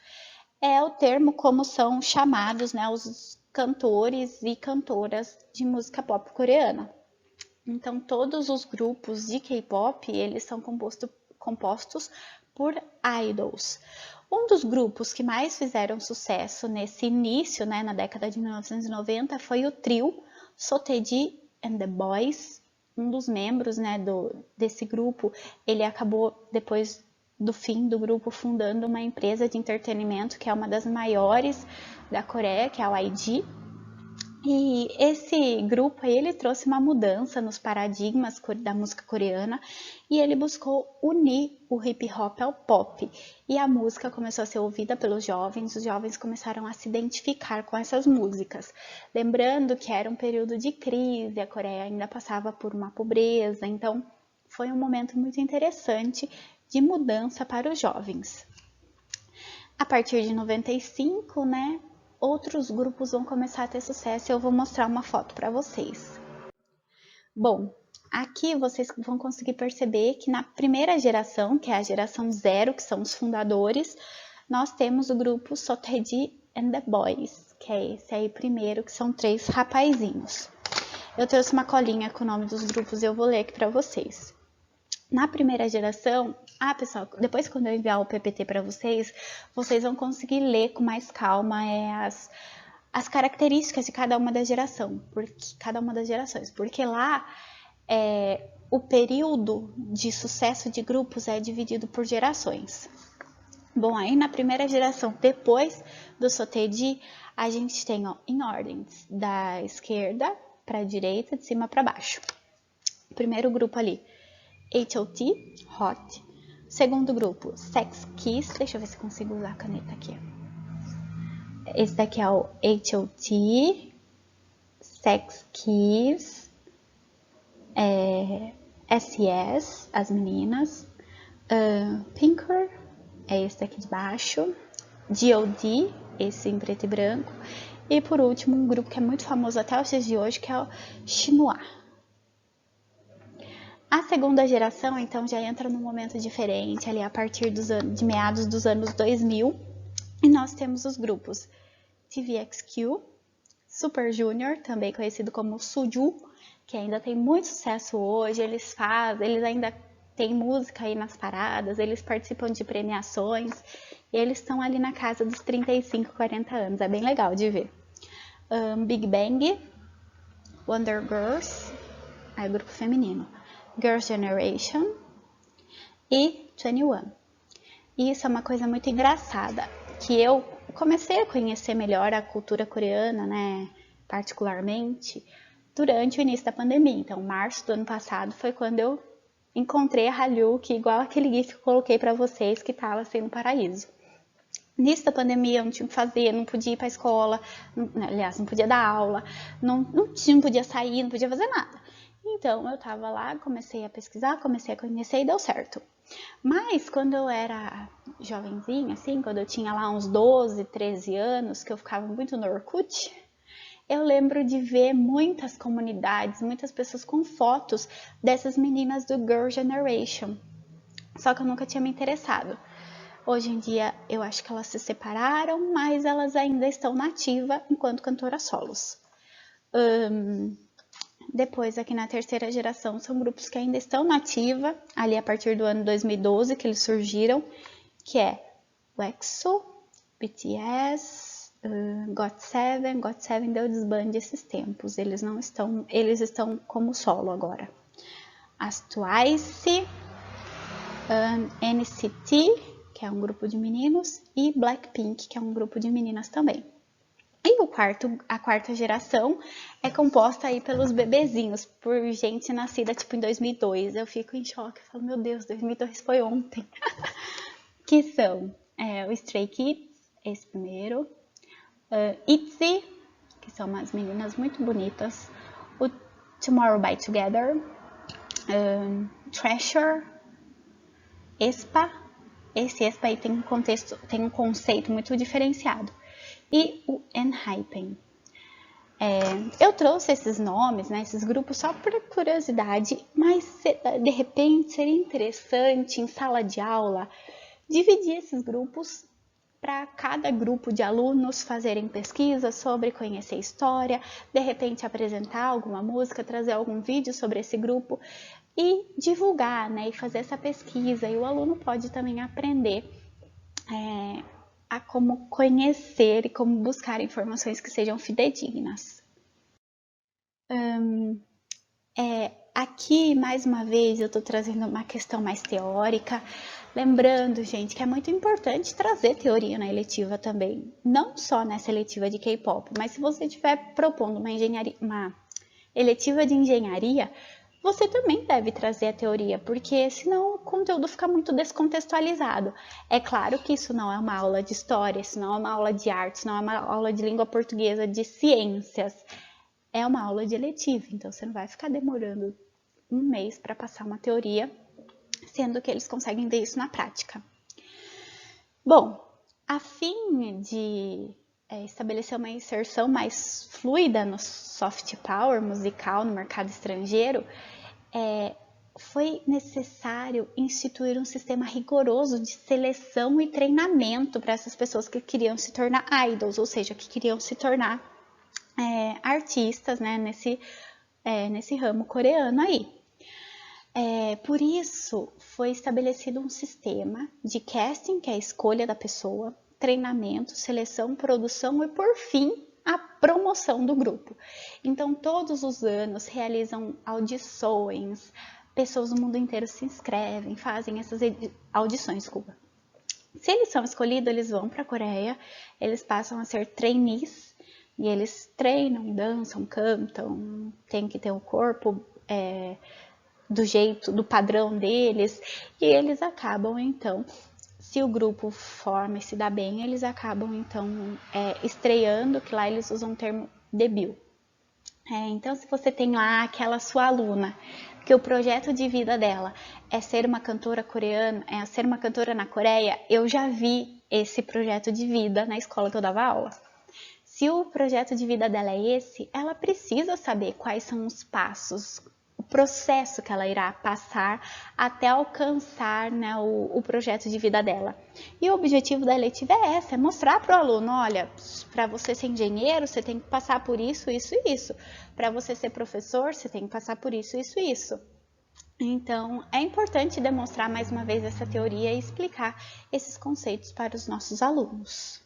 É o termo como são chamados, né, os cantores e cantoras de música pop coreana. Então, todos os grupos de K-pop, eles são compostos por idols. Um dos grupos que mais fizeram sucesso nesse início, né, na década de 1990, foi o trio Sotaeji and the Boys. Um dos membros, né, desse grupo, ele acabou, depois do fim do grupo, fundando uma empresa de entretenimento que é uma das maiores da Coreia, que é a YG. E esse grupo aí, ele trouxe uma mudança nos paradigmas da música coreana e ele buscou unir o hip hop ao pop. E a música começou a ser ouvida pelos jovens, os jovens começaram a se identificar com essas músicas. Lembrando que era um período de crise, a Coreia ainda passava por uma pobreza, então foi um momento muito interessante de mudança para os jovens. A partir de 95, né? Outros grupos vão começar a ter sucesso e eu vou mostrar uma foto para vocês. Bom, aqui vocês vão conseguir perceber que na primeira geração, que é a geração 0, que são os fundadores, nós temos o grupo Sotaeji and the Boys, que é esse aí primeiro, que são 3 rapazinhos. Eu trouxe uma colinha com o nome dos grupos e eu vou ler aqui para vocês. Na primeira geração, pessoal, depois quando eu enviar o PPT para vocês, vocês vão conseguir ler com mais calma as características de cada uma das gerações, porque lá o período de sucesso de grupos é dividido por gerações. Bom, aí na primeira geração, depois do Sotedi, a gente tem em ordens da esquerda para a direita, de cima para baixo. Primeiro grupo ali, H.O.T, Hot. Segundo grupo, Sex Kiss. Deixa eu ver se consigo usar a caneta aqui. Esse daqui é o H.O.T, Sex Kiss, S.S, as meninas. Pinker, é esse daqui de baixo. G.O.D, esse em preto e branco. E por último, um grupo que é muito famoso até os dias de hoje, que é o Chinois. A segunda geração, então, já entra num momento diferente, ali a partir de meados dos anos 2000. E nós temos os grupos TVXQ, Super Junior, também conhecido como Suju, que ainda tem muito sucesso hoje. Eles ainda têm música aí nas paradas, eles participam de premiações. E eles estão ali na casa dos 35, 40 anos. É bem legal de ver. Big Bang, Wonder Girls, aí o grupo feminino. Girls' Generation e 21. E isso é uma coisa muito engraçada, que eu comecei a conhecer melhor a cultura coreana, né, particularmente, durante o início da pandemia. Então, março do ano passado foi quando eu encontrei a Hallyu, que igual aquele gif que eu coloquei para vocês, que estava assim no paraíso. Início da pandemia, eu não tinha o que fazer, não podia ir para a escola, não podia dar aula, não podia sair, não podia fazer nada. Então, eu tava lá, comecei a pesquisar, comecei a conhecer e deu certo. Mas, quando eu era jovenzinha, assim, quando eu tinha lá uns 12, 13 anos, que eu ficava muito no Orkut, eu lembro de ver muitas comunidades, muitas pessoas com fotos dessas meninas do Girl Generation. Só que eu nunca tinha me interessado. Hoje em dia, eu acho que elas se separaram, mas elas ainda estão nativas enquanto cantoras solos. Depois, aqui na terceira geração, são grupos que ainda estão nativa, ali a partir do ano 2012, que eles surgiram, que é o EXO, BTS, GOT7. GOT7 deu desbande esses tempos, eles estão como solo agora. As Twice, NCT, que é um grupo de meninos, e Blackpink, que é um grupo de meninas também. E a quarta geração é composta aí pelos bebezinhos, por gente nascida tipo em 2002. Eu fico em choque, eu falo, meu Deus, 2002 foi ontem. Que são o Stray Kids, esse primeiro, ITZY, que são umas meninas muito bonitas, o Tomorrow by Together, Treasure, aespa. Esse aespa aí tem um conceito muito diferenciado. E o ENHYPEN. Eu trouxe esses nomes, né, esses grupos só por curiosidade, mas de repente seria interessante em sala de aula dividir esses grupos para cada grupo de alunos fazerem pesquisas sobre conhecer história, de repente apresentar alguma música, trazer algum vídeo sobre esse grupo e divulgar, né, e fazer essa pesquisa. E o aluno pode também aprender a como conhecer e como buscar informações que sejam fidedignas. Aqui, mais uma vez, eu estou trazendo uma questão mais teórica, lembrando, gente, que é muito importante trazer teoria na eletiva também, não só nessa eletiva de K-pop, mas se você estiver propondo uma eletiva de engenharia, você também deve trazer a teoria, porque senão o conteúdo fica muito descontextualizado. É claro que isso não é uma aula de história, isso não é uma aula de artes, não é uma aula de língua portuguesa, de ciências. É uma aula de eletiva, então você não vai ficar demorando um mês para passar uma teoria, sendo que eles conseguem ver isso na prática. Bom, a fim de estabelecer uma inserção mais fluida no soft power musical no mercado estrangeiro, foi necessário instituir um sistema rigoroso de seleção e treinamento para essas pessoas que queriam se tornar idols, ou seja, que queriam se tornar artistas, né, nesse ramo coreano aí. Por isso, foi estabelecido um sistema de casting, que é a escolha da pessoa, treinamento, seleção, produção e, por fim, a promoção do grupo. Então, todos os anos realizam audições, pessoas do mundo inteiro se inscrevem, fazem essas audições, desculpa. Se eles são escolhidos, eles vão para a Coreia, eles passam a ser trainees, e eles treinam, dançam, cantam, tem que ter um corpo do jeito, do padrão deles, e eles acabam, então, se o grupo forma e se dá bem, eles acabam, então, estreando, que lá eles usam o termo debut. Então, se você tem lá aquela sua aluna, que o projeto de vida dela é ser uma cantora coreana, é ser uma cantora na Coreia, eu já vi esse projeto de vida na escola que eu dava aula. Se o projeto de vida dela é esse, ela precisa saber quais são os passos, o processo que ela irá passar até alcançar, né, o projeto de vida dela. E o objetivo da eletiva é esse, é mostrar para o aluno, olha, para você ser engenheiro, você tem que passar por isso, isso e isso. Para você ser professor, você tem que passar por isso, isso e isso. Então, é importante demonstrar mais uma vez essa teoria e explicar esses conceitos para os nossos alunos.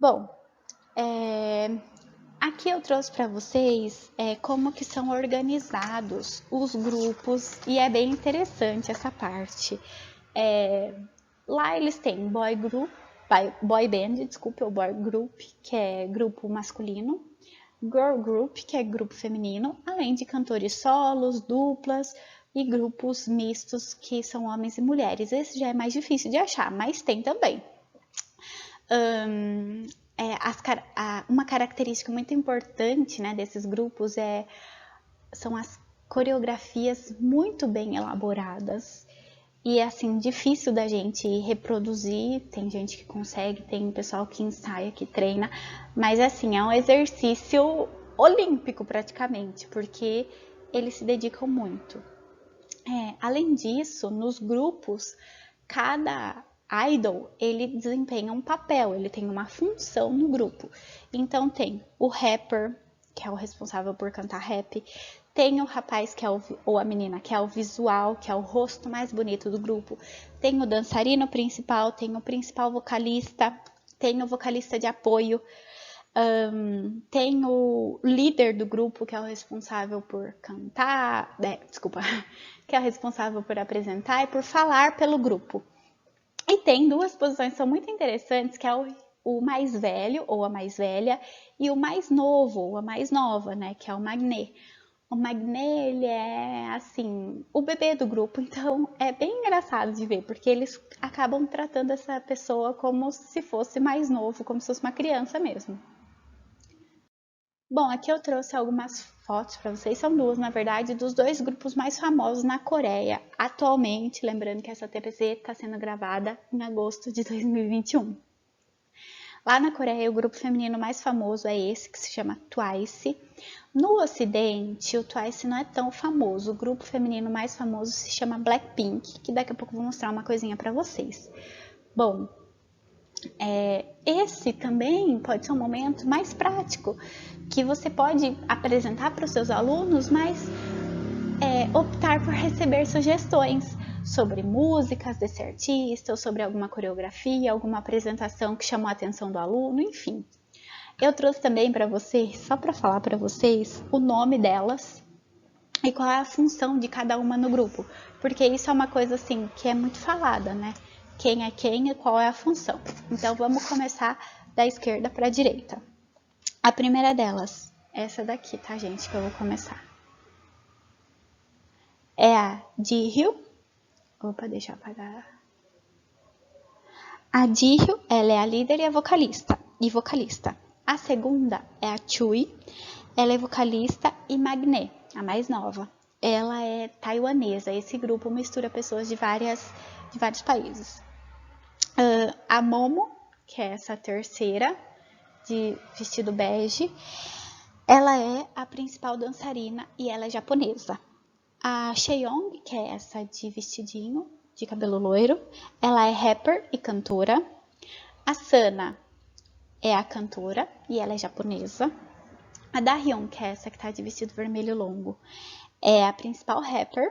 Bom, aqui eu trouxe para vocês como que são organizados os grupos e é bem interessante essa parte. Lá eles têm boy band, ou boy group, que é grupo masculino, girl group, que é grupo feminino, além de cantores solos, duplas e grupos mistos, que são homens e mulheres. Esse já é mais difícil de achar, mas tem também. Uma característica muito importante, né, desses grupos são as coreografias muito bem elaboradas e assim, difícil da gente reproduzir. Tem gente que consegue, tem pessoal que ensaia, que treina, mas assim, é um exercício olímpico praticamente, porque eles se dedicam muito. Além disso, nos grupos, cada idol, ele desempenha um papel, ele tem uma função no grupo. Então tem o rapper, que é o responsável por cantar rap, tem o rapaz ou a menina, que é o visual, que é o rosto mais bonito do grupo, tem o dançarino principal, tem o principal vocalista, tem o vocalista de apoio, tem o líder do grupo, que é o responsável por cantar, que é o responsável por apresentar e por falar pelo grupo. E tem duas posições que são muito interessantes, que é o mais velho ou a mais velha e o mais novo ou a mais nova, né, que é o magné. O magné, ele é, assim, o bebê do grupo, então é bem engraçado de ver, porque eles acabam tratando essa pessoa como se fosse mais novo, como se fosse uma criança mesmo. Bom, aqui eu trouxe algumas fotos para vocês, são duas, na verdade, dos dois grupos mais famosos na Coreia atualmente, lembrando que essa TPC está sendo gravada em agosto de 2021. Lá na Coreia, o grupo feminino mais famoso é esse, que se chama Twice. No Ocidente, o Twice não é tão famoso. O grupo feminino mais famoso se chama Blackpink, que daqui a pouco eu vou mostrar uma coisinha para vocês. Bom, esse também pode ser um momento mais prático, que você pode apresentar para os seus alunos, mas optar por receber sugestões sobre músicas desse artista, ou sobre alguma coreografia, alguma apresentação que chamou a atenção do aluno, enfim. Eu trouxe também para vocês, só para falar para vocês, o nome delas e qual é a função de cada uma no grupo, porque isso é uma coisa assim que é muito falada, né? Quem é quem e qual é a função. Então vamos começar da esquerda para a direita. A primeira delas, essa daqui, tá, gente, que eu vou começar. É a Jihyo. Opa, deixa eu apagar. A Jihyo, ela é a líder e a vocalista. A segunda é a Chui, ela é vocalista e magné, a mais nova. Ela é taiwanesa, esse grupo mistura pessoas de vários países. A Momo, que é essa terceira, de vestido bege, Ela é a principal dançarina e ela é japonesa. A Chaeyoung, que é essa de vestidinho, de cabelo loiro, ela é rapper e cantora. A Sana é a cantora e ela é japonesa. A Dahyun, que é essa que tá de vestido vermelho longo, é a principal rapper.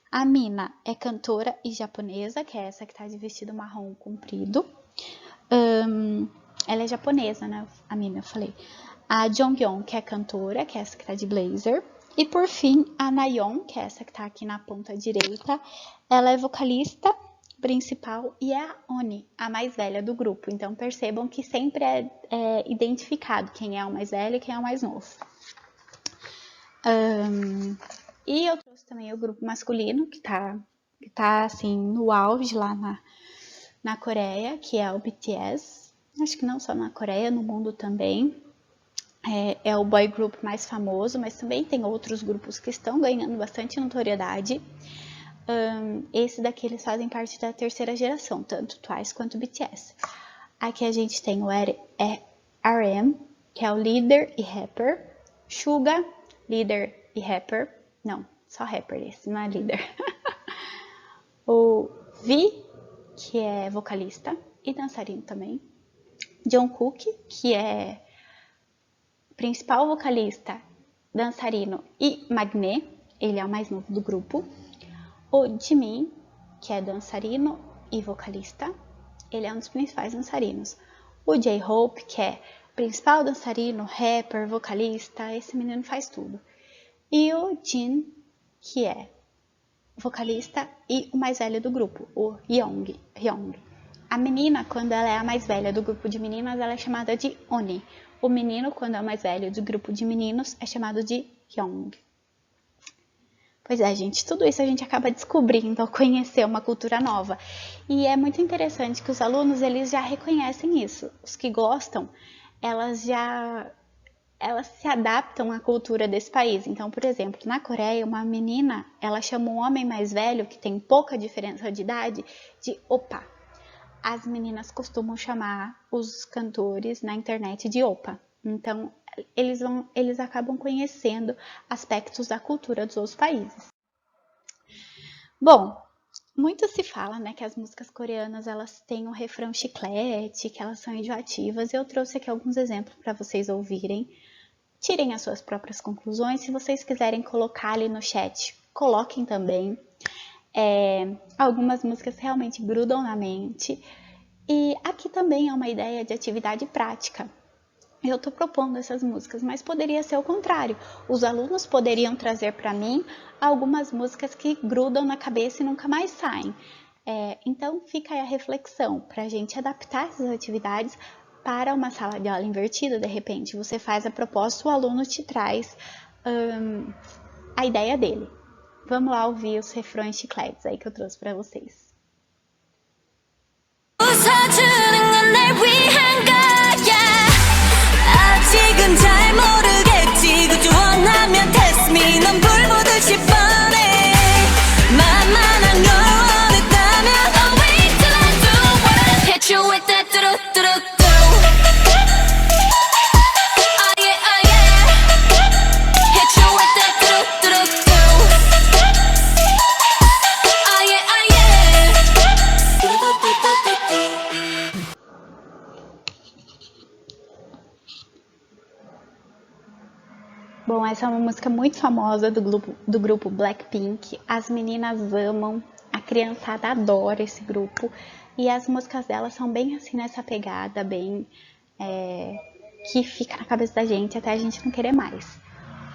A Mina é cantora e japonesa, que é essa que tá de vestido marrom comprido. Ela é japonesa, né? A Mina, eu falei. A Jonghyun, que é cantora, que é essa que tá de blazer. E por fim, a Nayeon, que é essa que tá aqui na ponta direita. Ela é vocalista principal e é a Oni, a mais velha do grupo. Então percebam que sempre é identificado quem é o mais velho e quem é o mais novo. E eu trouxe também o grupo masculino, que tá assim, no auge lá na Coreia, que é o BTS. Acho que não só na Coreia, no mundo também. É o boy group mais famoso, mas também tem outros grupos que estão ganhando bastante notoriedade. Esse daqui eles fazem parte da terceira geração, tanto Twice quanto BTS. Aqui a gente tem o RM, que é o líder e rapper. Suga, líder e rapper. Não, só rapper esse, não é líder. O V, que é vocalista e dançarino também. Jungkook, que é principal vocalista, dançarino e magné. Ele é o mais novo do grupo. O Jimin, que é dançarino e vocalista. Ele é um dos principais dançarinos. O J-Hope, que é principal dançarino, rapper, vocalista. Esse menino faz tudo. E o Jin, que é vocalista e o mais velho do grupo, o Hyung. A menina, quando ela é a mais velha do grupo de meninas, ela é chamada de Oni. O menino, quando é o mais velho do grupo de meninos, é chamado de Hyung. Pois é, gente, tudo isso a gente acaba descobrindo ao conhecer uma cultura nova. E é muito interessante que os alunos, eles já reconhecem isso. Os que gostam, elas se adaptam à cultura desse país. Então, por exemplo, na Coreia, uma menina, ela chama um homem mais velho, que tem pouca diferença de idade, de opa. As meninas costumam chamar os cantores na internet de opa. Então, eles acabam conhecendo aspectos da cultura dos outros países. Bom, muito se fala, né, que as músicas coreanas elas têm um refrão chiclete, que elas são enjoativas. Eu trouxe aqui alguns exemplos para vocês ouvirem. Tirem as suas próprias conclusões. Se vocês quiserem colocar ali no chat, coloquem também. Algumas músicas realmente grudam na mente. E aqui também é uma ideia de atividade prática. Eu estou propondo essas músicas, mas poderia ser o contrário. Os alunos poderiam trazer para mim algumas músicas que grudam na cabeça e nunca mais saem. Então fica aí a reflexão para a gente adaptar essas atividades para uma sala de aula invertida. De repente você faz a proposta, o aluno te traz a ideia dele. Vamos lá ouvir os refrões chicletes aí que eu trouxe para vocês. 아직은 잘 모르겠지 그저 원하면 test me 넌 불보듯이 뻔해 만만한 걸 원했다면 I'll wait till I do what I hit you with that 뚜루뚜루뚜 Oh yeah oh yeah hit you with that 뚜루뚜루뚜 Oh yeah oh yeah 뚜루뚜루뚜뚜 Bom, essa é uma música muito famosa do grupo Blackpink. As meninas amam, a criançada adora esse grupo. E as músicas delas são bem assim nessa pegada, bem que fica na cabeça da gente até a gente não querer mais.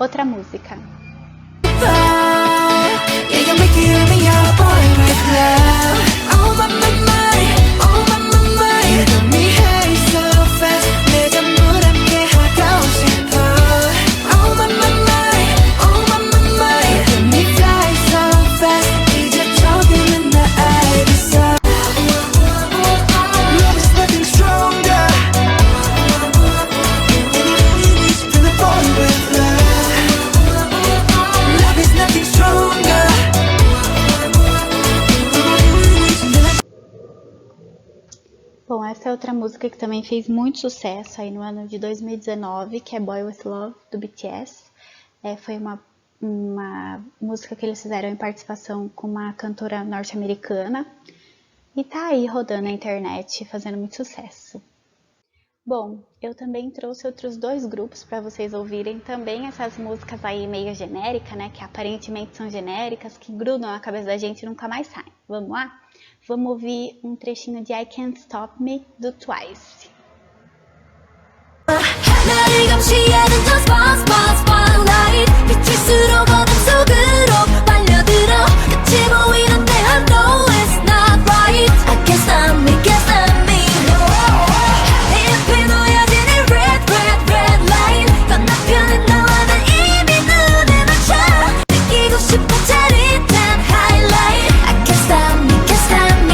Outra música. Bom, essa é outra música que também fez muito sucesso aí no ano de 2019, que é Boy With Love, do BTS. Foi uma música que eles fizeram em participação com uma cantora norte-americana e tá aí rodando na internet, fazendo muito sucesso. Bom, eu também trouxe outros dois grupos para vocês ouvirem também essas músicas aí meio genéricas, né, que aparentemente são genéricas, que grudam na cabeça da gente e nunca mais saem. Vamos lá? Vamos ouvir um trechinho de I Can't Stop Me, do Twice. 나를 감시하는 저 spotlight 비칠수록 어둠 속으로 빨려들어 끝이 보이는데 I know it's not right I can't stop me, can't stop me 내 앞에 놓여진 이 red line 건너편에 나와 난 이미 눈에 맞춰 느끼고 싶은 짜릿한 highlight I can't stop me, can't stop me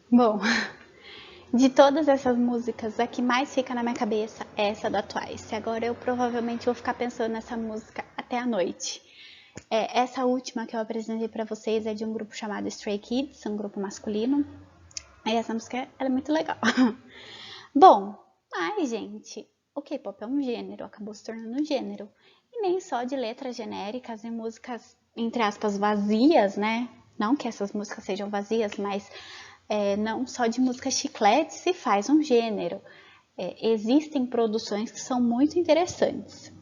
Bom, de todas essas músicas, a que mais fica na minha cabeça é essa da Twice. Agora eu provavelmente vou ficar pensando nessa música até a noite. Essa última que eu apresentei pra vocês é de um grupo chamado Stray Kids, um grupo masculino. E essa música ela é muito legal. Bom, mas gente, o K-pop é um gênero, acabou se tornando um gênero. E nem só de letras genéricas e músicas, entre aspas, vazias, né? Não que essas músicas sejam vazias, mas não só de música chiclete se faz um gênero. Existem produções que são muito interessantes.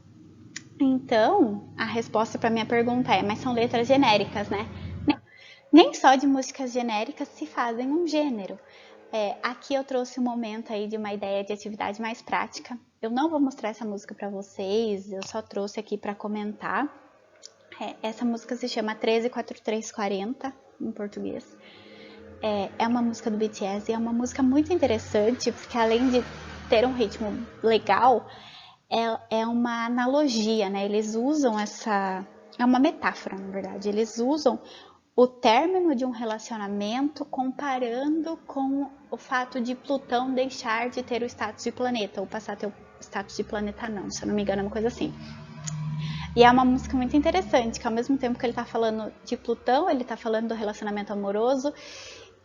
Então, a resposta para minha pergunta mas são letras genéricas, né? Nem só de músicas genéricas se fazem um gênero. Aqui eu trouxe um momento aí de uma ideia de atividade mais prática. Eu não vou mostrar essa música para vocês, eu só trouxe aqui para comentar. Essa música se chama 134340, em português. É uma música do BTS e é uma música muito interessante, porque além de ter um ritmo legal, é uma analogia, né? Eles usam é uma metáfora, na verdade. Eles usam o término de um relacionamento comparando com o fato de Plutão deixar de ter o status de planeta, ou passar a ter o status de planeta não, se eu não me engano é uma coisa assim. E é uma música muito interessante, que ao mesmo tempo que ele está falando de Plutão, ele está falando do relacionamento amoroso.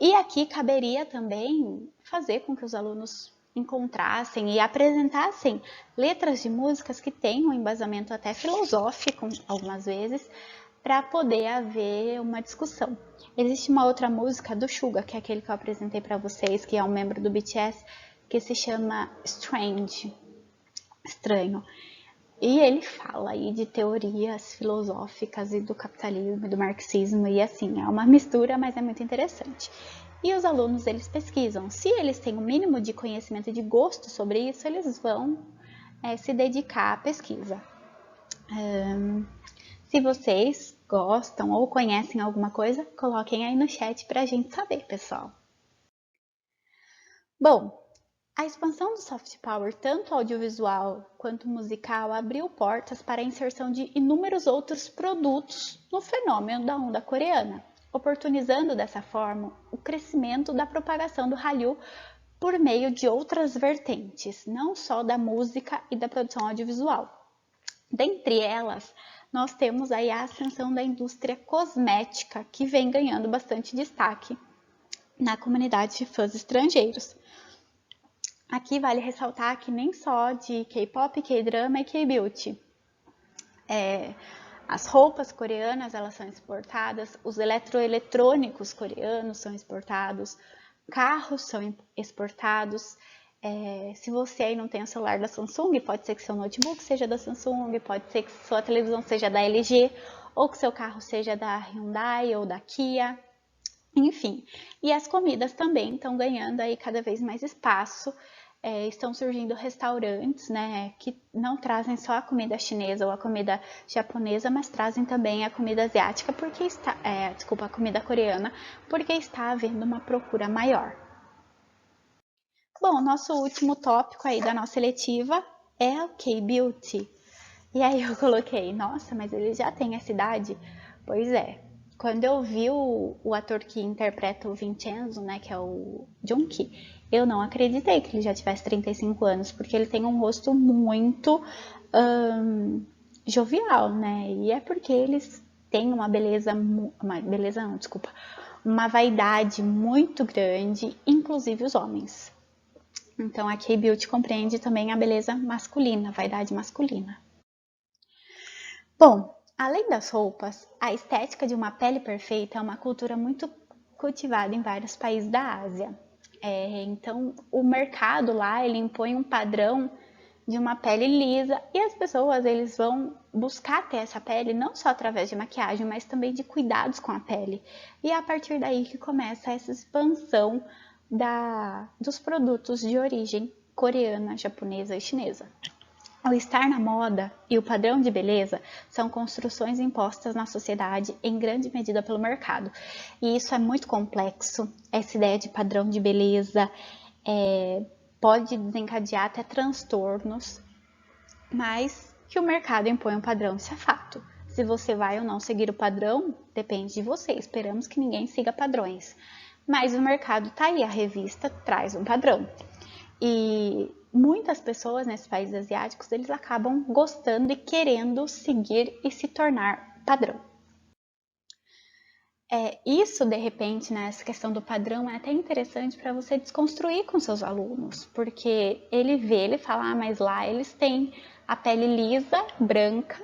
E aqui caberia também fazer com que os alunos encontrassem e apresentassem letras de músicas que tenham um embasamento até filosófico, algumas vezes, para poder haver uma discussão. Existe uma outra música do Suga, que é aquele que eu apresentei para vocês, que é um membro do BTS, que se chama Strange, estranho. E ele fala aí de teorias filosóficas e do capitalismo e do marxismo e assim, é uma mistura, mas é muito interessante. E os alunos, eles pesquisam. Se eles têm o mínimo de conhecimento e de gosto sobre isso, eles vão se dedicar à pesquisa. Se vocês gostam ou conhecem alguma coisa, coloquem aí no chat pra gente saber, pessoal. Bom, a expansão do soft power, tanto audiovisual quanto musical, abriu portas para a inserção de inúmeros outros produtos no fenômeno da onda coreana, oportunizando dessa forma o crescimento da propagação do Hallyu por meio de outras vertentes, não só da música e da produção audiovisual. Dentre elas, nós temos aí a ascensão da indústria cosmética, que vem ganhando bastante destaque na comunidade de fãs estrangeiros. Aqui vale ressaltar que nem só de K-pop, K-drama e K-beauty. As roupas coreanas, elas são exportadas, os eletroeletrônicos coreanos são exportados, carros são exportados. Se você aí não tem o celular da Samsung, pode ser que seu notebook seja da Samsung, pode ser que sua televisão seja da LG, ou que seu carro seja da Hyundai ou da Kia. Enfim, e as comidas também estão ganhando aí cada vez mais espaço. Estão surgindo restaurantes, né, que não trazem só a comida chinesa ou a comida japonesa, mas trazem também a comida asiática, porque a comida coreana, porque está havendo uma procura maior. Bom, nosso último tópico aí da nossa eletiva é o K-Beauty. E aí eu coloquei, nossa, mas ele já tem essa idade? Pois é. Quando eu vi o ator que interpreta o Vincenzo, né, que é o Junki, eu não acreditei que ele já tivesse 35 anos, porque ele tem um rosto muito jovial, né? E é porque eles têm uma vaidade muito grande, inclusive os homens. Então a K-Beauty compreende também a beleza masculina, a vaidade masculina. Bom, além das roupas, a estética de uma pele perfeita é uma cultura muito cultivada em vários países da Ásia. Então, o mercado lá, ele impõe um padrão de uma pele lisa e as pessoas, eles vão buscar ter essa pele não só através de maquiagem, mas também de cuidados com a pele. E é a partir daí que começa essa expansão dos produtos de origem coreana, japonesa e chinesa. O estar na moda e o padrão de beleza são construções impostas na sociedade em grande medida pelo mercado. E isso é muito complexo. Essa ideia de padrão de beleza pode desencadear até transtornos, mas que o mercado impõe um padrão, isso é fato. Se você vai ou não seguir o padrão, depende de você. Esperamos que ninguém siga padrões. Mas o mercado está aí, a revista traz um padrão. E muitas pessoas nesses países asiáticos, eles acabam gostando e querendo seguir e se tornar padrão. Isso, de repente, né, essa questão do padrão é até interessante para você desconstruir com seus alunos, porque ele fala, mas lá eles têm a pele lisa, branca,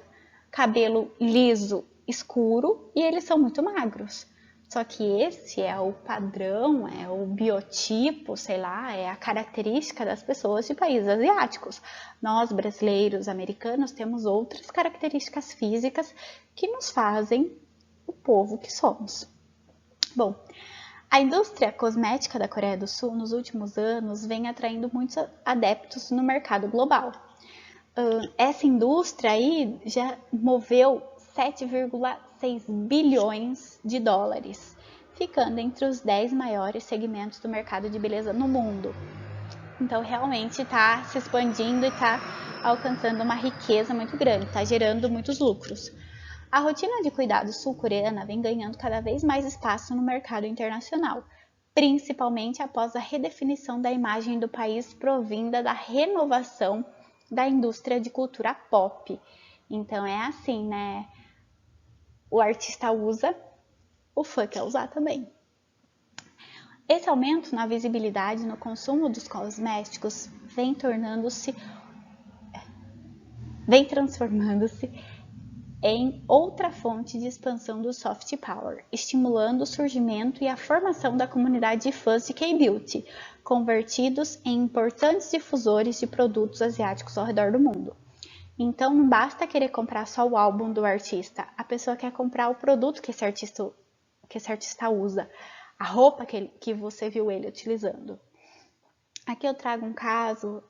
cabelo liso, escuro e eles são muito magros. Só que esse é o padrão, é o biotipo, sei lá, é a característica das pessoas de países asiáticos. Nós, brasileiros, americanos, temos outras características físicas que nos fazem o povo que somos. Bom, a indústria cosmética da Coreia do Sul, nos últimos anos, vem atraindo muitos adeptos no mercado global. Essa indústria aí já moveu 7,6 bilhões de dólares, ficando entre os 10 maiores segmentos do mercado de beleza no mundo. Então, realmente está se expandindo e está alcançando uma riqueza muito grande, está gerando muitos lucros. A rotina de cuidados sul-coreana vem ganhando cada vez mais espaço no mercado internacional, principalmente após a redefinição da imagem do país provinda da renovação da indústria de cultura pop. Então é assim, né? O artista usa, o fã quer usar também. Esse aumento na visibilidade no consumo dos cosméticos vem transformando-se em outra fonte de expansão do soft power, estimulando o surgimento e a formação da comunidade de fãs de K-Beauty, convertidos em importantes difusores de produtos asiáticos ao redor do mundo. Então não basta querer comprar só o álbum do artista, a pessoa quer comprar o produto que esse artista usa, a roupa que você viu ele utilizando. Aqui eu trago um caso,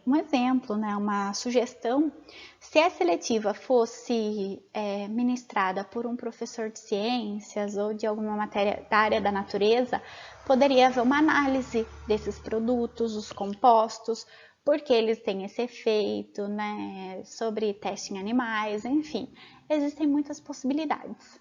um exemplo, né, uma sugestão. Se a seletiva fosse ministrada por um professor de ciências ou de alguma matéria da área da natureza, poderia haver uma análise desses produtos, os compostos, porque eles têm esse efeito, né, sobre teste em animais, enfim, existem muitas possibilidades.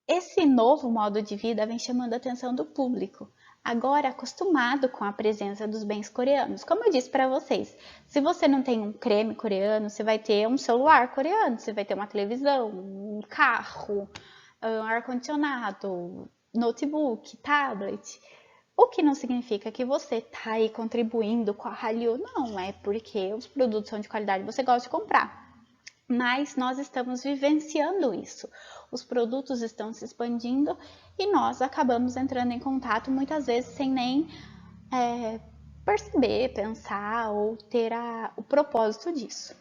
Esse novo modo de vida vem chamando a atenção do público, agora acostumado com a presença dos bens coreanos. Como eu disse para vocês, se você não tem um creme coreano, você vai ter um celular coreano, você vai ter uma televisão, um carro, um ar-condicionado, notebook, tablet. O que não significa que você está aí contribuindo com a Hallyu, não, é porque os produtos são de qualidade e você gosta de comprar. Mas nós estamos vivenciando isso. Os produtos estão se expandindo e nós acabamos entrando em contato muitas vezes sem nem perceber, pensar ou ter o propósito disso.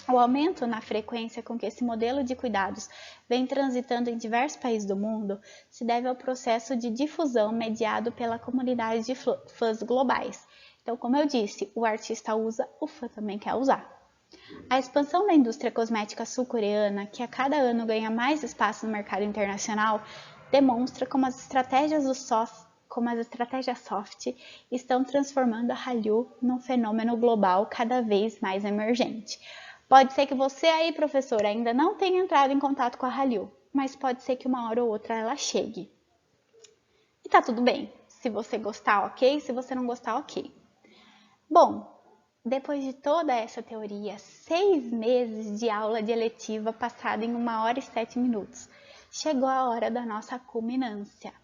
O aumento na frequência com que esse modelo de cuidados vem transitando em diversos países do mundo se deve ao processo de difusão mediado pela comunidade de fãs globais. Então, como eu disse, o artista usa, o fã também quer usar. A expansão da indústria cosmética sul-coreana, que a cada ano ganha mais espaço no mercado internacional, demonstra como as estratégias soft estão transformando a Hallyu num fenômeno global cada vez mais emergente. Pode ser que você aí, professor, ainda não tenha entrado em contato com a Hallyu, mas pode ser que uma hora ou outra ela chegue. E tá tudo bem. Se você gostar, ok. Se você não gostar, ok. Bom, depois de toda essa teoria, 6 meses de aula de eletiva passada em 1 hora e 7 minutos, chegou a hora da nossa culminância.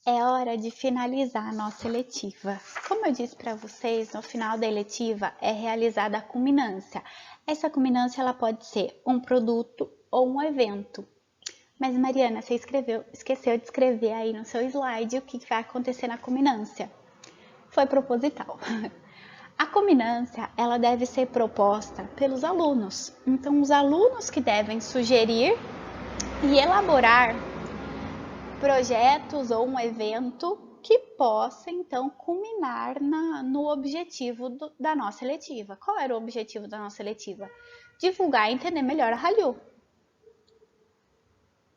É hora de finalizar a nossa eletiva. Como eu disse para vocês, no final da eletiva é realizada a culminância. Essa culminância ela pode ser um produto ou um evento. Mas Mariana, você esqueceu de escrever aí no seu slide o que vai acontecer na culminância. Foi proposital. A culminância ela deve ser proposta pelos alunos. Então, os alunos que devem sugerir e elaborar projetos ou um evento que possa, então, culminar no objetivo da nossa eletiva. Qual era o objetivo da nossa eletiva? Divulgar e entender melhor a Hallyu.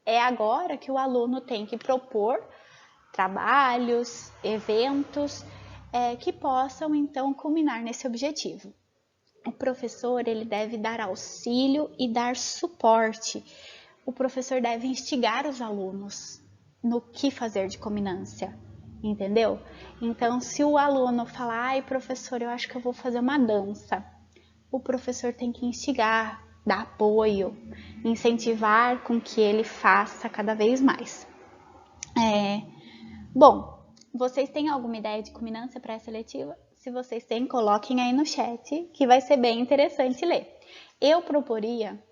É agora que o aluno tem que propor trabalhos, eventos que possam, então, culminar nesse objetivo. O professor ele deve dar auxílio e dar suporte. O professor deve instigar os alunos no que fazer de culminância, entendeu? Então, se o aluno falar, ai professor, eu acho que eu vou fazer uma dança, o professor tem que instigar, dar apoio, incentivar com que ele faça cada vez mais. Bom, vocês têm alguma ideia de culminância para essa letiva? Se vocês têm, coloquem aí no chat, que vai ser bem interessante ler. Eu proporia,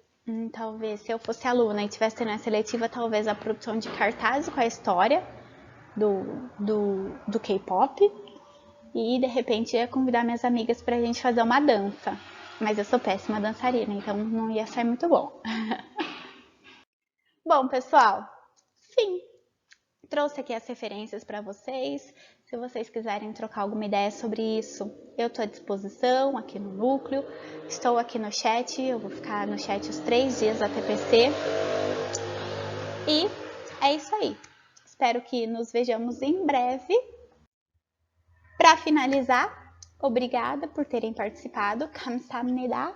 talvez, se eu fosse aluna e tivesse tendo essa letiva, talvez a produção de cartazes com a história do K-pop. E, de repente, ia convidar minhas amigas pra gente fazer uma dança. Mas eu sou péssima dançarina, então não ia sair muito bom. Bom, pessoal, sim. Trouxe aqui as referências para vocês. Se vocês quiserem trocar alguma ideia sobre isso, eu estou à disposição aqui no núcleo. Estou aqui no chat, eu vou ficar no chat os 3 dias da TPC. E é isso aí. Espero que nos vejamos em breve. Para finalizar, obrigada por terem participado. Kamsahamnida.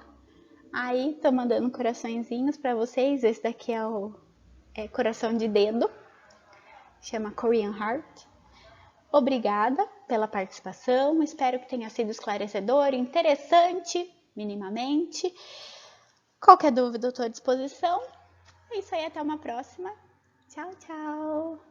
Aí, tô mandando coraçõezinhos para vocês. Esse daqui é o coração de dedo. Chama Korean Heart. Obrigada pela participação, espero que tenha sido esclarecedor, interessante, minimamente. Qualquer dúvida eu estou à disposição. É isso aí, até uma próxima. Tchau, tchau!